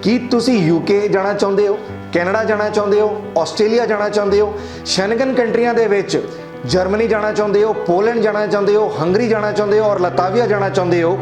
ਕੀ ਤੁਸੀਂ ਯੂਕੇ ਜਾਣਾ ਚਾਹੁੰਦੇ ਹੋ, ਕੈਨੇਡਾ ਜਾਣਾ ਚਾਹੁੰਦੇ ਹੋ, ਆਸਟ੍ਰੇਲੀਆ ਜਾਣਾ ਚਾਹੁੰਦੇ ਹੋ, ਸ਼ੈਂਗਨ ਕੰਟਰੀਆਂ ਦੇ ਵਿੱਚ ਜਰਮਨੀ ਜਾਣਾ ਚਾਹੁੰਦੇ ਹੋ, ਪੋਲੈਂਡ ਜਾਣਾ ਚਾਹੁੰਦੇ ਹੋ, ਹੰਗਰੀ ਜਾਣਾ ਚਾਹੁੰਦੇ ਹੋ ਔਰ ਲਤਾਵੀਆ ਜਾਣਾ ਚਾਹੁੰਦੇ ਹੋ।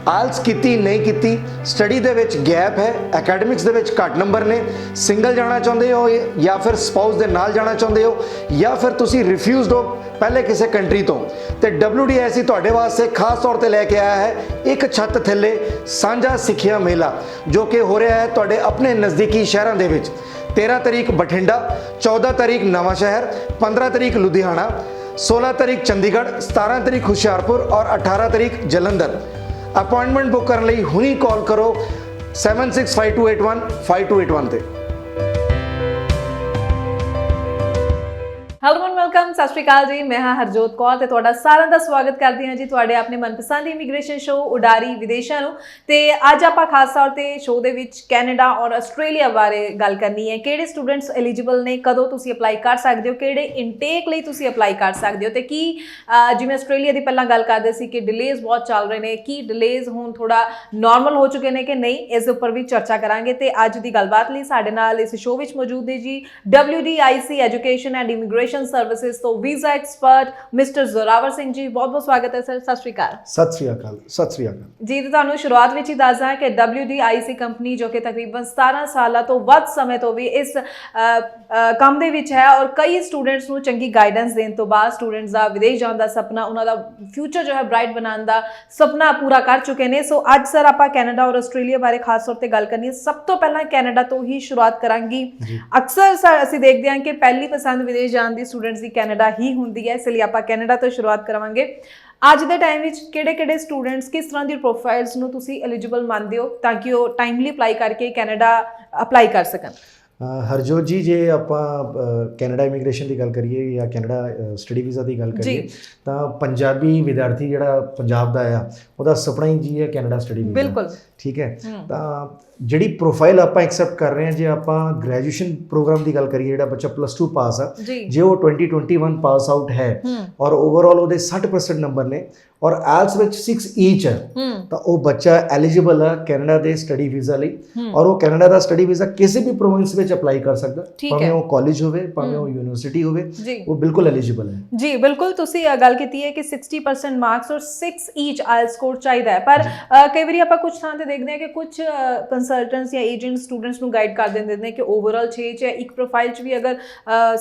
ਆਇਲਸ ਕੀਤੀ ਨਹੀਂ ਕੀਤੀ, ਸਟੱਡੀ ਦੇ ਵਿੱਚ ਗੈਪ ਹੈ, ਐਕੈਡਮਿਕਸ ਦੇ ਵਿੱਚ ਘੱਟ ਨੰਬਰ ਨੇ, ਸਿੰਗਲ ਜਾਣਾ ਚਾਹੁੰਦੇ ਹੋ ਜਾਂ ਫਿਰ ਸਪਾਊਸ ਦੇ ਨਾਲ ਜਾਣਾ ਚਾਹੁੰਦੇ ਹੋ, ਜਾਂ ਫਿਰ ਤੁਸੀਂ ਰਿਫਿਊਜ਼ਡ ਹੋ ਪਹਿਲੇ ਕਿਸੇ ਕੰਟਰੀ ਤੋਂ, ਤੇ WDIC ਤੁਹਾਡੇ ਵਾਸਤੇ ਖਾਸ ਤੌਰ ਤੇ ਲੈ ਕੇ ਆਇਆ ਹੈ ਇੱਕ ਛੱਤ ਥੱਲੇ ਸਾਂਝਾ ਸਿੱਖਿਆ ਮੇਲਾ, ਜੋ ਕਿ ਹੋ ਰਿਹਾ ਹੈ ਤੁਹਾਡੇ ਆਪਣੇ ਨਜ਼ਦੀਕੀ ਸ਼ਹਿਰਾਂ ਦੇ ਵਿੱਚ। 13 ਤਰੀਕ ਬਠਿੰਡਾ, 14 ਤਰੀਕ ਨਵਾਂ ਸ਼ਹਿਰ, 15 ਤਰੀਕ ਲੁਧਿਆਣਾ, 16 ਤਰੀਕ ਚੰਡੀਗੜ੍ਹ, 17 ਤਰੀਕ ਹੁਸ਼ਿਆਰਪੁਰ ਔਰ 18 ਤਰੀਕ ਜਲੰਧਰ। अपॉइंटमेंट बुक करने लिए हुनी कॉल करो 7652815281 ਤੇ। ਹੈਲੋ ਐਂਡ ਵੈਲਕਮ, ਸਤਿ ਸ਼੍ਰੀ ਅਕਾਲ ਜੀ। ਮੈਂ ਹਾਂ ਹਰਜੋਤ ਕੌਰ ਤੇ ਤੁਹਾਡਾ ਸਾਰਿਆਂ ਦਾ ਸਵਾਗਤ ਕਰਦੀ ਹਾਂ ਜੀ ਤੁਹਾਡੇ ਆਪਣੇ ਮਨਪਸੰਦ ਇਮੀਗ੍ਰੇਸ਼ਨ ਸ਼ੋਅ ਉਡਾਰੀ ਵਿਦੇਸ਼ਾਂ ਨੂੰ। ਤੇ ਅੱਜ ਆਪਾਂ ਖਾਸ ਤੌਰ ਤੇ ਸ਼ੋਅ ਦੇ ਵਿੱਚ ਕੈਨੇਡਾ ਔਰ ਆਸਟ੍ਰੇਲੀਆ ਬਾਰੇ ਗੱਲ ਕਰਨੀ ਹੈ। ਕਿਹੜੇ ਸਟੂਡੈਂਟਸ ਐਲੀਜੀਬਲ ਨੇ, ਕਦੋਂ ਤੁਸੀਂ ਅਪਲਾਈ ਕਰ ਸਕਦੇ ਹੋ, ਕਿਹੜੇ ਇਨਟੇਕ ਲਈ ਤੁਸੀਂ ਅਪਲਾਈ ਕਰ ਸਕਦੇ ਹੋ, ਤੇ ਕੀ ਜਿਵੇਂ ਆਸਟ੍ਰੇਲੀਆ ਦੀ ਪਹਿਲਾਂ ਗੱਲ ਕਰਦੇ ਸੀ ਕਿ ਡਿਲੇਜ਼ ਬਹੁਤ ਚੱਲ ਰਹੇ ਨੇ, ਕੀ ਡਿਲੇਜ਼ ਹੁਣ ਥੋੜਾ ਨਾਰਮਲ ਹੋ ਚੁੱਕੇ ਨੇ ਕਿ ਨਹੀਂ, ਇਸ ਦੇ ਉੱਪਰ ਵੀ ਚਰਚਾ ਕਰਾਂਗੇ। ਤੇ ਅੱਜ ਦੀ ਗੱਲਬਾਤ ਲਈ ਸਾਡੇ ਨਾਲ ਇਸ ਸ਼ੋਅ ਵਿੱਚ ਮੌਜੂਦ ਨੇ ਜੀ WDIC education and immigration services ਤੋਂ visa expert mister Zorawar Singh ji. ਬਹੁਤ ਬਹੁਤ ਸਵਾਗਤ ਹੈ ਸਰ। ਸਤਿ ਸ਼੍ਰੀ ਅਕਾਲ। ਸਤਿ ਸ਼੍ਰੀ ਅਕਾਲ। ਸਤਿ ਸ਼੍ਰੀ ਅਕਾਲ ਜੀ। ਤੇ ਤੁਹਾਨੂੰ ਸ਼ੁਰੂਆਤ ਵਿੱਚ ਹੀ ਦੱਸਦਾ ਕਿ WDIC ਕੰਪਨੀ ਜੋ ਕਿ ਤਕਰੀਬਨ 17 ਸਾਲਾਂ ਤੋਂ ਵੱਧ ਸਮੇਂ ਤੋਂ ਵੀ ਇਸ ਕੰਮ ਦੇ ਵਿੱਚ ਹੈ ਔਰ ਕਈ ਸਟੂਡੈਂਟਸ ਨੂੰ ਚੰਗੀ ਗਾਈਡੈਂਸ ਦੇਣ ਤੋਂ ਬਾਅਦ ਸਟੂਡੈਂਟਸ ਦਾ ਵਿਦੇਸ਼ ਜਾਣ ਦਾ ਸੁਪਨਾ, ਉਹਨਾਂ ਦਾ ਫਿਊਚਰ ਜੋ ਹੈ ਬ੍ਰਾਈਟ ਬਣਾਉਣ ਦਾ ਸੁਪਨਾ ਪੂਰਾ ਕਰ ਚੁੱਕੇ ਨੇ। ਸੋ ਅੱਜ ਸਰ ਆਪਾਂ ਕੈਨੇਡਾ ਔਰ ਆਸਟ੍ਰੇਲੀਆ ਬਾਰੇ ਖਾਸ ਤੌਰ ਤੇ ਗੱਲ ਕਰਨੀ ਹੈ। ਸਭ ਤੋਂ ਪਹਿਲਾਂ ਕੈਨੇਡਾ ਤੋਂ ਹੀ ਸ਼ੁਰੂਆਤ ਕਰਾਂਗੀ। ਅਕਸਰ ਅਸੀਂ ਦੇਖਦੇ ਹਾਂ ਕਿ ਪਹਿਲੀ ਪਸੰਦ ਵਿਦੇਸ਼ ਜਾਣ ਦੀ ਸਟੂਡੈਂਟਸ ਦੀ ਕੈਨੇਡਾ ਹੀ ਹੁੰਦੀ ਹੈ, ਇਸ ਲਈ ਆਪਾਂ ਕੈਨੇਡਾ ਤੋਂ ਸ਼ੁਰੂਆਤ ਕਰਾਂਗੇ। ਅੱਜ ਦੇ ਟਾਈਮ ਵਿੱਚ ਕਿਹੜੇ ਸਟੂਡੈਂਟਸ ਕਿਸ ਤਰ੍ਹਾਂ ਦੀ ਪ੍ਰੋਫਾਈਲਸ ਨੂੰ ਤੁਸੀਂ ਐਲੀਜੀਬਲ ਮੰਨਦੇ ਹੋ ਤਾਂ ਕਿ ਉਹ ਟਾਈਮਲੀ ਅਪਲਾਈ ਕਰਕੇ ਕੈਨੇਡਾ ਅਪਲਾਈ ਕਰ ਸਕਣ? ਹਰਜੋਤ ਜੀ, ਜੇ ਆਪਾਂ ਕੈਨੇਡਾ ਇਮੀਗ੍ਰੇਸ਼ਨ ਦੀ ਗੱਲ ਕਰੀਏ ਜਾਂ ਕੈਨੇਡਾ ਸਟੱਡੀ ਵੀਜ਼ਾ ਦੀ ਗੱਲ ਕਰੀਏ ਤਾਂ ਪੰਜਾਬੀ ਵਿਦਿਆਰਥੀ ਜਿਹੜਾ ਪੰਜਾਬ ਦਾ ਆ ਉਹਦਾ ਸੁਪਨਾ ਹੀ ਜੀ ਹੈ ਕੈਨੇਡਾ ਸਟੱਡੀ ਵੀਜ਼ਾ। ਬਿਲਕੁਲ ਠੀਕ ਹੈ। ਤਾਂ ਜਿਹੜੀ ਪ੍ਰੋਫਾਈਲ ਆਪਾਂ ਐਕਸੈਪਟ ਕਰ ਰਹੇ ਹਾਂ, ਜੇ ਆਪਾਂ ਗ੍ਰੈਜੂਏਸ਼ਨ ਪ੍ਰੋਗਰਾਮ ਦੀ ਗੱਲ ਕਰੀਏ, ਜਿਹੜਾ ਬੱਚਾ +2 ਪਾਸ ਆ, ਜੇ ਉਹ 2021 ਪਾਸ ਆਊਟ ਹੈ ਔਰ ਓਵਰਆਲ ਉਹਦੇ 60% ਨੰਬਰ ਨੇ ਔਰ ਆਇਲਸ ਵਿੱਚ 6 ਈਚ ਹੈ, ਤਾਂ ਉਹ ਬੱਚਾ ਐਲੀਜੀਬਲ ਹੈ ਕੈਨੇਡਾ ਦੇ ਸਟੱਡੀ ਵੀਜ਼ਾ ਲਈ। ਔਰ ਉਹ ਕੈਨੇਡਾ ਦਾ ਸਟੱਡੀ ਵੀਜ਼ਾ ਕਿਸੇ ਵੀ ਪ੍ਰੋਵਿੰਸ ਵਿੱਚ ਅਪਲਾਈ ਕਰ ਸਕਦਾ, ਭਾਵੇਂ ਉਹ ਕਾਲਜ ਹੋਵੇ ਭਾਵੇਂ ਉਹ ਯੂਨੀਵਰਸਿਟੀ ਹੋਵੇ, ਉਹ ਬਿਲਕੁਲ ਐਲੀਜੀਬਲ ਹੈ ਜੀ। ਬਿਲਕੁਲ, ਤੁਸੀਂ ਗੱਲ ਕੀਤੀ ਹੈ ਕਿ 60% ਮਾਰਕਸ ਔਰ 6 ਈਚ ਆਇਲਸ ਸਕੋਰ ਚਾਹੀਦਾ ਹੈ, ਪਰ ਕਈ ਵਾਰੀ ਆਪਾਂ ਕੁਝ ਥਾਂ ਤੇ ਦੇਖਦੇ ਹਾਂ ਕਿ ਕੁਝ ਕੰਸਲਟੈਂਟਸ ਜਾਂ ਏਜੰਟ ਸਟੂਡੈਂਟਸ ਨੂੰ ਗਾਈਡ ਕਰ ਦਿੰਦੇ ਨੇ ਕਿ ਓਵਰਆਲ 6 ਜਾਂ ਇੱਕ ਪ੍ਰੋਫਾਈਲ 'ਚ ਵੀ ਅਗਰ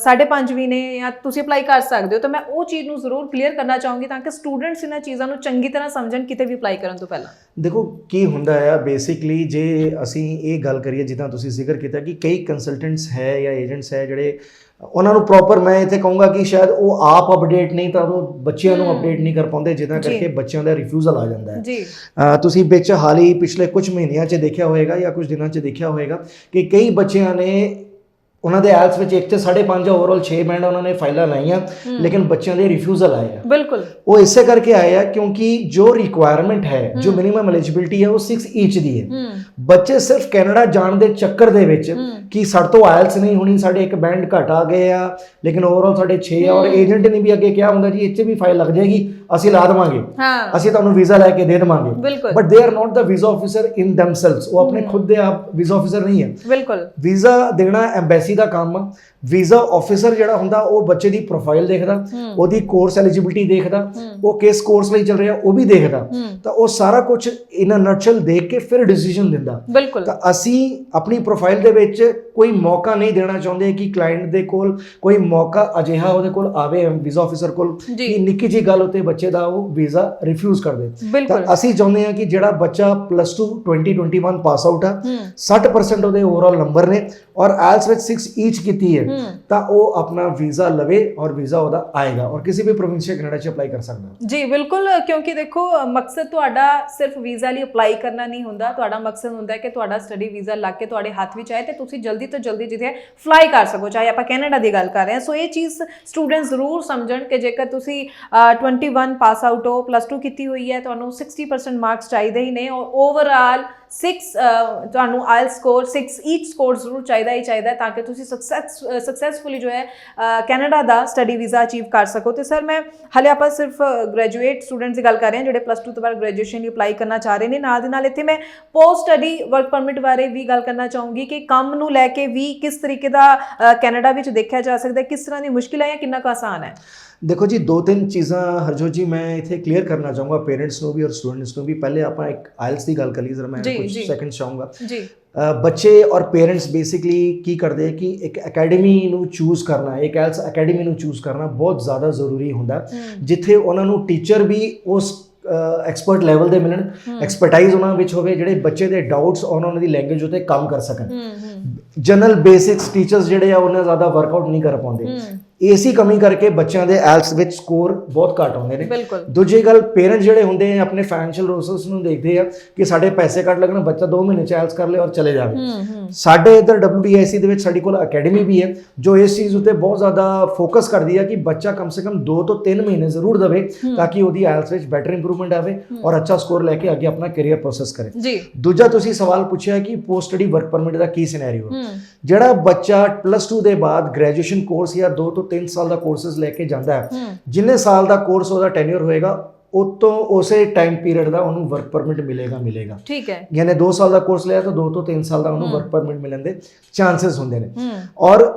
5.5 ਵੀ ਨੇ ਜਾਂ ਤੁਸੀਂ ਅਪਲਾਈ ਕਰ ਸਕਦੇ ਹੋ। ਤਾਂ ਮੈਂ ਉਹ ਚੀਜ਼ ਨੂੰ ਜ਼ਰੂਰ ਕਲੀਅਰ ਕਰਨਾ ਚਾਹੂੰਗੀ ਤਾਂ ਕਿ ਸਟੂਡੈਂਟਸ ਇਹਨਾਂ ਚੀਜ਼ਾਂ ਨੂੰ ਚੰਗੀ ਤਰ੍ਹਾਂ ਸਮਝਣ ਕਿਤੇ ਵੀ ਅਪਲਾਈ ਕਰਨ ਤੋਂ ਪਹਿਲਾਂ। ਦੇਖੋ ਕੀ ਹੁੰਦਾ ਆ ਬੇਸਿਕਲੀ, ਜੇ ਅਸੀਂ ਇਹ ਗੱਲ ਕਰੀਏ ਜਿੱਦਾਂ ਤੁਸੀਂ ਜ਼ਿਕਰ ਕੀਤਾ ਕਿ ਕਈ ਕੰਸਲਟੈਂਟਸ ਹੈ ਜਾਂ ਏਜੰਟਸ ਹੈ ਜਿਹੜੇ ਉਹਨਾਂ ਨੂੰ ਪ੍ਰੋਪਰ, ਮੈਂ ਇੱਥੇ ਕਹੂੰਗਾ ਕਿ ਸ਼ਾਇਦ ਉਹ ਆਪ ਅਪਡੇਟ ਨਹੀਂ ਤਾਂ ਉਹ ਬੱਚਿਆਂ ਨੂੰ ਅਪਡੇਟ ਨਹੀਂ ਕਰ ਪਾਉਂਦੇ, ਜਿੱਦਾਂ ਕਰਕੇ ਬੱਚਿਆਂ ਦਾ ਰਿਫਿਊਜ਼ਲ ਆ ਜਾਂਦਾ ਹੈ। ਤੁਸੀਂ ਵਿੱਚ ਹਾਲ ਹੀ ਪਿਛਲੇ ਕੁਝ ਮਹੀਨਿਆਂ 'ਚ ਦੇਖਿਆ ਹੋਏਗਾ ਜਾਂ ਕੁਝ ਦਿਨਾਂ 'ਚ ਦੇਖਿਆ ਹੋਏਗਾ ਕਿ ਕਈ ਬੱਚਿਆਂ ਨੇ ਉਹਨਾਂ ਦੇ ਆਇਲਸ ਵਿੱਚ 1 'ਚ 5.5 ਓਵਰਆਲ 6 ਬੈਂਡ ਉਹਨਾਂ ਨੇ ਫਾਈਲਾਂ ਲਾਈਆਂ, ਲੇਕਿਨ ਬੱਚਿਆਂ ਦੇ ਰਿਫਿਊਜ਼ਲ ਆਏ ਆ। ਬਿਲਕੁਲ, ਉਹ ਇਸੇ ਕਰਕੇ ਆਏ ਆ ਕਿਉਂਕਿ ਜੋ ਰਿਕੁਆਇਰਮੈਂਟ ਹੈ, ਜੋ ਮਿਨੀਮਮ ਐਲੀਜੀਬਿਲਟੀ ਹੈ ਉਹ 6 ਈਚ ਦੀ ਹੈ। ਬੱਚੇ ਸਿਰਫ ਕੈਨੇਡਾ ਜਾਣ ਦੇ ਚੱਕਰ ਦੇ ਵਿੱਚ ਕਿ ਸਾਡੇ ਤੋਂ ਆਇਲਸ ਨਹੀਂ ਹੋਣੀ, ਸਾਡੇ ਇੱਕ ਬੈਂਡ ਘੱਟ ਆ ਗਏ ਆ ਲੇਕਿਨ ਓਵਰਆਲ ਸਾਡੇ 6 ਆ, ਔਰ ਏਜੰਟ ਨੇ ਵੀ ਅੱਗੇ ਕਿਹਾ ਹੁੰਦਾ ਜੀ ਇਹ 'ਚ ਵੀ ਫਾਈਲ ਲੱਗ ਜਾਏਗੀ, ਅਸੀਂ ਲਾ ਦੇਵਾਂਗੇ, ਅਸੀਂ ਤੁਹਾਨੂੰ ਵੀਜ਼ਾ ਲੈ ਕੇ ਦੇ ਦੇਵਾਂਗੇ। But they are not the visa officer ਇਨ ਦੈਮਸੈਲਵਸ, ਉਹ ਆਪਣੇ ਖੁਦ ਦੇ ਆਪ ਵੀਜ਼ਾ ਆਫਿਸਰ ਨਹੀਂ ਹੈ। ਬਿਲਕੁਲ, ਵੀਜ਼ਾ ਦੇਣਾ ਐਮਬੈਸੀ ਦਾ ਕੰਮ ਆ। ਵੀਜ਼ਾ ਆਫਿਸਰ ਜਿਹੜਾ ਹੁੰਦਾ ਉਹ ਬੱਚੇ ਦੀ ਪ੍ਰੋਫਾਈਲ ਦੇਖਦਾ, ਉਹਦੀ ਕੋਰਸ ਐਲੀਜੀਬਿਲਟੀ ਦੇਖਦਾ, ਉਹ ਕਿਸ ਕੋਰਸ ਲਈ ਚੱਲ ਰਿਹਾ ਉਹ ਵੀ ਦੇਖਦਾ, ਤਾਂ ਉਹ ਸਾਰਾ ਕੁਝ ਇਨ ਅ ਨਟਸ਼ਲ ਦੇਖ ਕੇ ਫਿਰ ਡਿਸੀਜਨ ਦਿੰਦਾ। ਬਿਲਕੁਲ, ਤਾਂ ਅਸੀਂ ਆਪਣੀ ਪ੍ਰੋਫਾਈਲ ਦੇ ਵਿੱਚ ਕੋਈ ਮੌਕਾ ਨਹੀਂ ਦੇਣਾ ਚਾਹੁੰਦੇ ਕਿ ਕਲਾਇੰਟ ਦੇ ਕੋਲ ਕੋਈ ਮੌਕਾ ਅਜਿਹਾ ਉਹਦੇ ਕੋਲ ਆਵੇ ਵੀਜ਼ਾ ਆਫਿਸਰ ਕੋਲ ਕਿ ਨਿੱਕੀ ਜਿਹੀ ਗੱਲ ਉੱਤੇ ਬੱਚੇ ਦਾ ਉਹ ਵੀਜ਼ਾ ਰਿਫਿਊਜ਼ ਕਰ ਦੇ। ਤਾਂ ਅਸੀਂ ਚਾਹੁੰਦੇ ਹਾਂ ਕਿ ਜਿਹੜਾ ਬੱਚਾ +2 2021 ਪਾਸ ਆਊਟ ਆ, 60% ਉਹਦੇ ਓਵਰਆਲ ਨੰਬਰ ਨੇ ਔਰ ਆਇਲਸ ਵਿੱਚ 6 ਈਚ ਕੀਤੀ ਹੈ, ਤਾਂ ਉਹ ਆਪਣਾ ਵੀਜ਼ਾ ਲਵੇ ਔਰ ਵੀਜ਼ਾ ਉਹਦਾ ਆਏਗਾ ਔਰ ਕਿਸੇ ਵੀ ਪ੍ਰੋਵਿੰਸ ਕੈਨੇਡਾ 'ਚ ਅਪਲਾਈ ਕਰ ਸਕਦਾ ਜੀ। ਬਿਲਕੁਲ, ਕਿਉਂਕਿ ਦੇਖੋ ਮਕਸਦ ਤੁਹਾਡਾ ਸਿਰਫ ਵੀਜ਼ਾ ਲਈ ਅਪਲਾਈ ਕਰਨਾ ਨਹੀਂ ਹੁੰਦਾ, ਤੁਹਾਡਾ ਮਕਸਦ ਹੁੰਦਾ ਹੈ ਕਿ ਤੁਹਾਡਾ ਸਟੱਡੀ ਵੀਜ਼ਾ ਲੱਗ ਕੇ ਤੁਹਾਡੇ ਹੱਥ ਵਿੱਚ ਆਏ ਤੇ ਤੁਸੀਂ ਜਲਦੀ ਤੋਂ ਜਲਦੀ ਜਿੱਥੇ ਫਲਾਈ ਕਰ ਸਕੋ, ਚਾਹੇ ਆਪਾਂ ਕੈਨੇਡਾ ਦੀ ਗੱਲ ਕਰ ਰਹੇ ਹਾਂ। ਸੋ ਇਹ ਚੀਜ਼ ਸਟੂਡੈਂਟ ਜ਼ਰੂਰ ਸਮਝਣ ਕਿ ਜੇਕਰ ਤੁਸੀਂ 21 ਪਾਸ ਆਊਟ ਹੋ, +2 ਕੀਤੀ ਹੋਈ ਹੈ, ਤੁਹਾਨੂੰ 60% ਮਾਰਕਸ ਚਾਹੀਦੇ ਹੀ ਨੇ ਔਰ ਓਵਰਆਲ 6 ਤੁਹਾਨੂੰ ਆਇਲਸ ਸਕੋਰ 6 ਈਚ ਸਕੋਰ ਜ਼ਰੂਰ ਚਾਹੀਦਾ ਹੀ ਚਾਹੀਦਾ ਤਾਂ ਕਿ ਤੁਸੀਂ ਸਕਸੈਸਫੁਲੀ ਜੋ ਹੈ ਕੈਨੇਡਾ ਦਾ ਸਟੱਡੀ ਵੀਜ਼ਾ ਅਚੀਵ ਕਰ ਸਕੋ। ਤੇ ਸਰ ਮੈਂ ਹਾਲੇ ਆਪਾਂ ਸਿਰਫ ਗ੍ਰੈਜੂਏਟ ਸਟੂਡੈਂਟਸ ਦੀ ਗੱਲ ਕਰ ਰਹੇ ਹਾਂ ਜਿਹੜੇ +2 ਤੋਂ ਬਾਅਦ ਗ੍ਰੈਜੂਏਸ਼ਨ ਲਈ ਅਪਲਾਈ ਕਰਨਾ ਚਾਹ ਰਹੇ ਨੇ। ਨਾਲ ਦੇ ਨਾਲ ਇੱਥੇ ਮੈਂ ਪੋਸਟ ਸਟੱਡੀ ਵਰਕ ਪਰਮਿਟ ਬਾਰੇ ਵੀ ਗੱਲ ਕਰਨਾ ਚਾਹੂੰਗੀ ਕਿ ਕੰਮ ਨੂੰ ਲੈ ਕੇ ਵੀ ਕਿਸ ਤਰੀਕੇ ਦਾ ਕੈਨੇਡਾ ਵਿੱਚ ਦੇਖਿਆ ਜਾ ਸਕਦਾ ਹੈ, ਕਿਸ ਤਰ੍ਹਾਂ ਦੀ ਮੁਸ਼ਕਿਲ ਹੈ ਜਾਂ ਕਿੰਨਾ ਕੁ ਆਸਾਨ ਹੈ। ਦੇਖੋ ਜੀ, 2-3 ਚੀਜ਼ਾਂ ਹਰਜੋਤ ਜੀ ਮੈਂ ਇੱਥੇ ਕਲੀਅਰ ਕਰਨਾ ਚਾਹੂੰਗਾ ਪੇਰੈਂਟਸ ਨੂੰ ਵੀ ਔਰ ਸਟੂਡੈਂਟਸ ਨੂੰ ਵੀ। ਪਹਿਲੇ ਆਪਾਂ ਇੱਕ ਆਇਲਸ ਦੀ ਗੱਲ ਕਰੀਏ, ਜ਼ਰਾ ਮੈਂ ਕੁਝ ਸੈਕਿੰਡ ਚਾਹੂੰਗਾ ਜੀ। ਬੱਚੇ ਔਰ ਪੇਰੈਂਟਸ ਬੇਸਿਕਲੀ ਕੀ ਕਰਦੇ ਆ ਕਿ ਇੱਕ ਅਕੈਡਮੀ ਨੂੰ ਚੂਜ਼ ਕਰਨਾ, ਇੱਕ ਆਇਲਸ ਅਕੈਡਮੀ ਨੂੰ ਚੂਜ਼ ਕਰਨਾ ਬਹੁਤ ਜ਼ਿਆਦਾ ਜ਼ਰੂਰੀ ਹੁੰਦਾ, ਜਿੱਥੇ ਉਹਨਾਂ ਨੂੰ ਟੀਚਰ ਵੀ ਉਸ ਐਕਸਪਰਟ ਲੈਵਲ ਦੇ ਮਿਲਣ, ਐਕਸਪਰਟਾਈਜ਼ ਉਹਨਾਂ ਵਿੱਚ ਹੋਵੇ, ਜਿਹੜੇ ਬੱਚੇ ਦੇ ਡਾਊਟਸ ਔਰ ਉਹਨਾਂ ਦੀ ਲੈਂਗੁਏਜ ਉਤੇ ਕੰਮ ਕਰ ਸਕਣ। ਜਨਰਲ ਬੇਸਿਕਸ ਟੀਚਰਸ ਜਿਹੜੇ ਆ ਉਹਨਾਂ ਜ਼ਿਆਦਾ ਵਰਕਆਊਟ ਨਹੀਂ ਕਰ ਪਾਉਂਦੇ। ਇਸੀ ਕਮੀ ਕਰਕੇ ਬੱਚਿਆਂ ਦੇ ਆਇਲਸ ਵਿੱਚ ਸਕੋਰ ਬਹੁਤ ਘੱਟ ਆਉਂਦੇ ਨੇ। ਦੂਜੀ ਗੱਲ, ਪੇਰੈਂਟਸ ਜਿਹੜੇ ਹੁੰਦੇ ਆ ਆਪਣੇ ਫਾਈਨੈਂਸ਼ੀਅਲ ਰਿਸੋਰਸ ਨੂੰ ਦੇਖਦੇ ਆ ਕਿ ਸਾਡੇ ਪੈਸੇ ਘੱਟ ਲੱਗਣ, ਬੱਚਾ 2 ਮਹੀਨੇ ਚ ਆਇਲਸ ਕਰ ਲੇ ਔਰ ਚਲੇ ਜਾਵੇ। ਸਾਡੇ ਇੱਧਰ WDIC ਦੇ ਵਿੱਚ ਸਾਡੀ ਕੋਲ ਅਕੈਡਮੀ ਵੀ ਹੈ ਜੋ ਇਸ ਚੀਜ਼ ਉੱਤੇ ਬਹੁਤ ਜ਼ਿਆਦਾ ਫੋਕਸ ਕਰਦੀ ਹੈ ਕਿ ਬੱਚਾ ਕਮ ਸੇ ਕਮ 2 ਤੋਂ 3 ਮਹੀਨੇ ਜ਼ਰੂਰ ਦੇਵੇ ਤਾਂ ਕਿ ਉਹਦੀ ਆਇਲਸ ਵਿੱਚ ਬੈਟਰ ਇੰਪਰੂਵਮੈਂਟ ਆਵੇ ਔਰ ਅੱਛਾ ਸਕੋਰ ਲੈ ਕੇ ਅੱਗੇ ਆਪਣਾ ਕੈਰੀਅਰ ਪ੍ਰੋਸੈਸ ਕਰੇ। ਦੂਜਾ ਤੁਸੀਂ ਸਵਾਲ ਪੁੱਛਿਆ ਕਿ ਪੋਸਟ ਸਟੱਡੀ ਵਰਕ ਪਰਮਿਟ ਦਾ ਕੀ ਸਿਨੈਰੀਓ ਹੈ। ਜਿਹੜਾ ਬੱਚਾ +2 ਦੇ ਬਾਅਦ ਗ੍ਰੈਜੂਏਸ਼ਨ ਕੋਰਸ ਜਾਂ 2 ਤੋਂ 3 ਸਾਲ ਦਾ ਕੋਰਸਸ ਲੈ ਕੇ ਜਾਂਦਾ ਹੈ, ਜਿੰਨੇ ਸਾਲ ਦਾ ਕੋਰਸ ਉਹਦਾ ਟੈਨਿਓਰ ਹੋਏਗਾ ਉਤੋਂ ਉਸੇ ਟਾਈਮ ਪੀਰੀਅਡ ਦਾ ਉਹਨੂੰ ਵਰਕ ਪਰਮਿਟ ਮਿਲੇਗਾ। ਠੀਕ ਹੈ, ਯਾਨੀ 2 ਸਾਲ ਦਾ ਕੋਰਸ ਲਿਆ ਤਾਂ 2 ਤੋਂ 3 ਸਾਲ ਦਾ ਉਹਨੂੰ ਵਰਕ ਪਰਮਿਟ ਮਿਲਣ ਦੇ ਚਾਂਸਸ ਹੁੰਦੇ ਨੇ। ਔਰ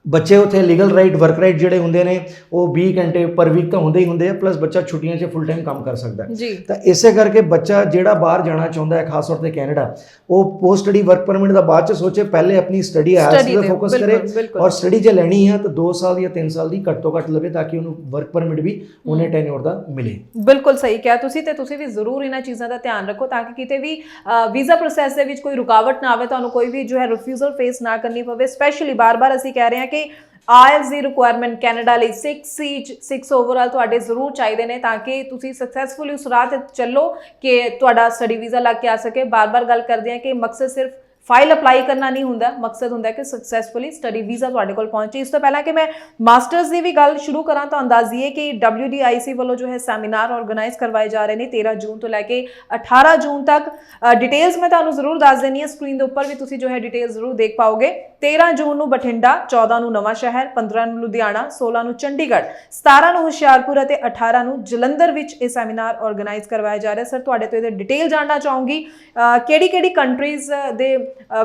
ਬੱਚੇ ਉੱਥੇ ਲੀਗਲ ਰਾਈਟ, ਵਰਕ ਰਾਈਟ ਜਿਹੜੇ ਹੁੰਦੇ ਨੇ ਉਹ 20 ਘੰਟੇ ਪਰ ਵੀਕ ਤਾਂ ਹੁੰਦੇ ਹੀ ਹੁੰਦੇ ਆ, ਪਲੱਸ ਬੱਚਾ ਛੁੱਟੀਆਂ 'ਚ ਫੁੱਲ ਟਾਈਮ ਕੰਮ ਕਰ ਸਕਦਾ ਹੈ। ਤਾਂ ਇਸੇ ਕਰਕੇ ਬੱਚਾ ਜਿਹੜਾ ਬਾਹਰ ਜਾਣਾ ਚਾਹੁੰਦਾ ਹੈ, ਖਾਸ ਤੌਰ ਤੇ ਕੈਨੇਡਾ, ਉਹ ਪੋਸਟ ਸਟੱਡੀ ਵਰਕ ਪਰਮਿਟ ਦਾ ਬਾਅਦ 'ਚ ਸੋਚੇ, ਪਹਿਲੇ ਆਪਣੀ ਸਟੱਡੀ ਆਇਲਸ ਤੇ ਫੋਕਸ ਕਰੇ ਔਰ ਸਟੱਡੀ ਜੇ ਲੈਣੀ ਹੈ ਤਾਂ 2 ਸਾਲ ਜਾਂ 3 ਸਾਲ ਦੀ ਘੱਟ ਤੋਂ ਘੱਟ ਲਵੇ ਤਾਂ ਕਿ ਉਹਨੂੰ ਵਰਕ ਪਰਮਿਟ ਵੀ ਉਹਨੇ ਟੈਨਿਓਰ ਦਾ ਮਿਲੇ। ਬਿਲਕੁਲ ਸਹੀ ਕਿਹਾ ਤੁਸੀਂ, ਤੇ ਤੁਸੀਂ ਵੀ ਜ਼ਰੂਰ ਇਹਨਾਂ ਚੀਜ਼ਾਂ ਦਾ ਧਿਆਨ ਰੱਖੋ ਤਾਂ ਕਿ ਕਿਤੇ ਵੀ ਵੀਜ਼ਾ ਪ੍ਰੋਸੈਸ ਦੇ ਵਿੱਚ ਕੋਈ ਰੁਕਾਵਟ ਨਾ ਆਵੇ, ਤੁਹਾਨੂੰ ਕੋਈ ਵੀ ਜੋ ਹੈ ਰਿਫਿਊਜ਼ਲ ਫੇਸ ਨਾ ਕਰਨੀ ਪਵੇ। ਸਪੈਸ਼ਲੀ ਬਾਰ-ਬਾਰ ਅਸੀਂ ਕਹਿ ਰਹੇ ਹਾਂ ਕਿ ਆਇਲਸ ਦੀ ਰਿਕੁਆਇਰਮੈਂਟ ਕੈਨੇਡਾ ਲਈ 6 ਓਵਰਆਲ ਤੁਹਾਡੇ ਜ਼ਰੂਰ ਚਾਹੀਦੇ ਨੇ ਤਾਂ ਕਿ ਤੁਸੀਂ ਸਕਸੈਸਫੁਲੀ ਉਸ ਰਾਹ ਤੇ ਚੱਲੋ ਕਿ ਤੁਹਾਡਾ ਸਟੱਡੀ ਵੀਜ਼ਾ ਲੱਗ ਕੇ ਆ ਸਕੇ। ਬਾਰ-ਬਾਰ ਗੱਲ ਕਰਦੇ ਹਾਂ ਕਿ ਮਕਸਦ ਸਿਰਫ ਫਾਈਲ ਅਪਲਾਈ ਕਰਨਾ ਨਹੀਂ ਹੁੰਦਾ, ਮਕਸਦ ਹੁੰਦਾ ਕਿ ਸਕਸੈਸਫੁਲੀ ਸਟੱਡੀ ਵੀਜ਼ਾ ਤੁਹਾਡੇ ਕੋਲ ਪਹੁੰਚੇ। ਇਸ ਤੋਂ ਪਹਿਲਾਂ ਕਿ ਮੈਂ ਮਾਸਟਰਸ ਦੀ ਵੀ ਗੱਲ ਸ਼ੁਰੂ ਕਰਾਂ ਤਾਂ ਅੰਦਾਜ਼ ਇਹ ਕਿ WDIC ਵੱਲੋਂ ਜੋ ਹੈ ਸੈਮੀਨਾਰ ਆਰਗੇਨਾਈਜ਼ ਕਰਵਾਏ ਜਾ ਰਹੇ ਨੇ 13 ਜੂਨ ਤੋਂ ਲੈ ਕੇ 18 ਜੂਨ ਤੱਕ। ਡਿਟੇਲਸ ਮੈਂ ਤੁਹਾਨੂੰ ਜ਼ਰੂਰ ਦੱਸ ਦੇਣੀ ਹੈ, ਸਕਰੀਨ ਦੇ ਉੱਪਰ ਵੀ ਤੁਸੀਂ ਜੋ ਹੈ ਡਿਟੇਲ ਜ਼ਰੂਰ ਦੇਖ ਪਾਓਗੇ। 13 ਜੂਨ ਨੂੰ ਬਠਿੰਡਾ, 14 ਨੂੰ ਨਵਾਂ ਸ਼ਹਿਰ, 15 ਨੂੰ ਲੁਧਿਆਣਾ, 16 ਨੂੰ ਚੰਡੀਗੜ੍ਹ, 17 ਨੂੰ ਹੁਸ਼ਿਆਰਪੁਰ ਅਤੇ 18 ਨੂੰ ਜਲੰਧਰ ਵਿੱਚ ਇਹ ਸੈਮੀਨਾਰ ਆਰਗੇਨਾਈਜ਼ ਕਰਵਾਇਆ ਜਾ ਰਿਹਾ। ਸਰ ਤੁਹਾਡੇ ਤੋਂ ਇਹਦੇ ਡਿਟੇਲ ਜਾਣਨਾ ਚਾਹੂੰਗੀ, ਕਿਹੜੀ ਕੰਟਰੀਜ਼ ਦੇ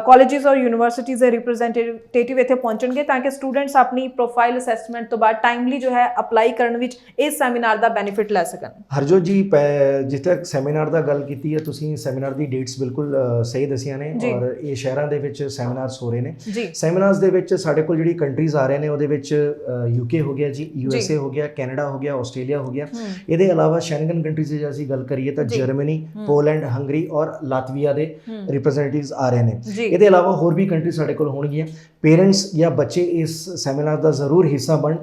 ਕਾਲਜਿਸ ਔਰ ਯੂਨੀਵਰਸਿਟੀਜ਼ ਦੇ ਰਿਪਰੈਜ਼ੈਂਟੇਟਿਵ ਇੱਥੇ ਪਹੁੰਚਣਗੇ ਤਾਂ ਕਿ ਸਟੂਡੈਂਟਸ ਆਪਣੀ ਪ੍ਰੋਫਾਈਲ ਅਸੈਸਮੈਂਟ ਤੋਂ ਬਾਅਦ ਟਾਈਮਲੀ ਜੋ ਹੈ ਅਪਲਾਈ ਕਰਨ ਵਿੱਚ ਇਸ ਸੈਮੀਨਾਰ ਦਾ ਬੈਨੀਫਿਟ ਲੈ ਸਕਣ। ਹਰਜੋਤ ਜੀ, ਜਿਸ ਤੱਕ ਸੈਮੀਨਾਰ ਦਾ ਗੱਲ ਕੀਤੀ ਹੈ ਤੁਸੀਂ, ਸੈਮੀਨਾਰ ਦੀ ਡੇਟਸ ਬਿਲਕੁਲ ਸਹੀ ਦੱਸੀਆਂ ਨੇ ਔਰ ਇਹ ਸ਼ਹਿਰਾਂ ਦੇ ਵਿੱਚ ਸੈਮੀਨਾਰਸ ਹੋ ਰਹੇ ਨੇ। ਸੈਮੀਨਾਰਸ ਦੇ ਵਿੱਚ ਸਾਡੇ ਕੋਲ ਜਿਹੜੀ ਕੰਟਰੀਜ਼ ਆ ਰਹੇ ਨੇ ਉਹਦੇ ਵਿੱਚ UK ਹੋ ਗਿਆ ਜੀ, USA ਹੋ ਗਿਆ, ਕੈਨੇਡਾ ਹੋ ਗਿਆ, ਆਸਟ੍ਰੇਲੀਆ ਹੋ ਗਿਆ। ਇਹਦੇ ਇਲਾਵਾ ਸ਼ੈਂਗਨ ਕੰਟਰੀਜ਼ ਜੇ ਅਸੀਂ ਗੱਲ ਕਰੀਏ ਤਾਂ ਜਰਮਨੀ, ਪੋਲੈਂਡ, ਹੰਗਰੀ ਔਰ ਲਾਤਵੀਆ ਦੇ ਰਿਪਰੈਜ਼ੈਂਟੇਟਿਵਸ ਆ ਰਹੇ ਨੇ। ਇਹਦੇ ਇਲਾਵਾ ਹੋਰ ਵੀ ਕੰਟਰੀ ਸਾਡੇ ਕੋਲ ਹੋਣਗੀਆਂ। ਪੇਰੈਂਟਸ ਜਾਂ ਬੱਚੇ ਇਸ ਸੈਮੀਨਾਰ ਦਾ ਜ਼ਰੂਰ ਹਿੱਸਾ ਬਣ।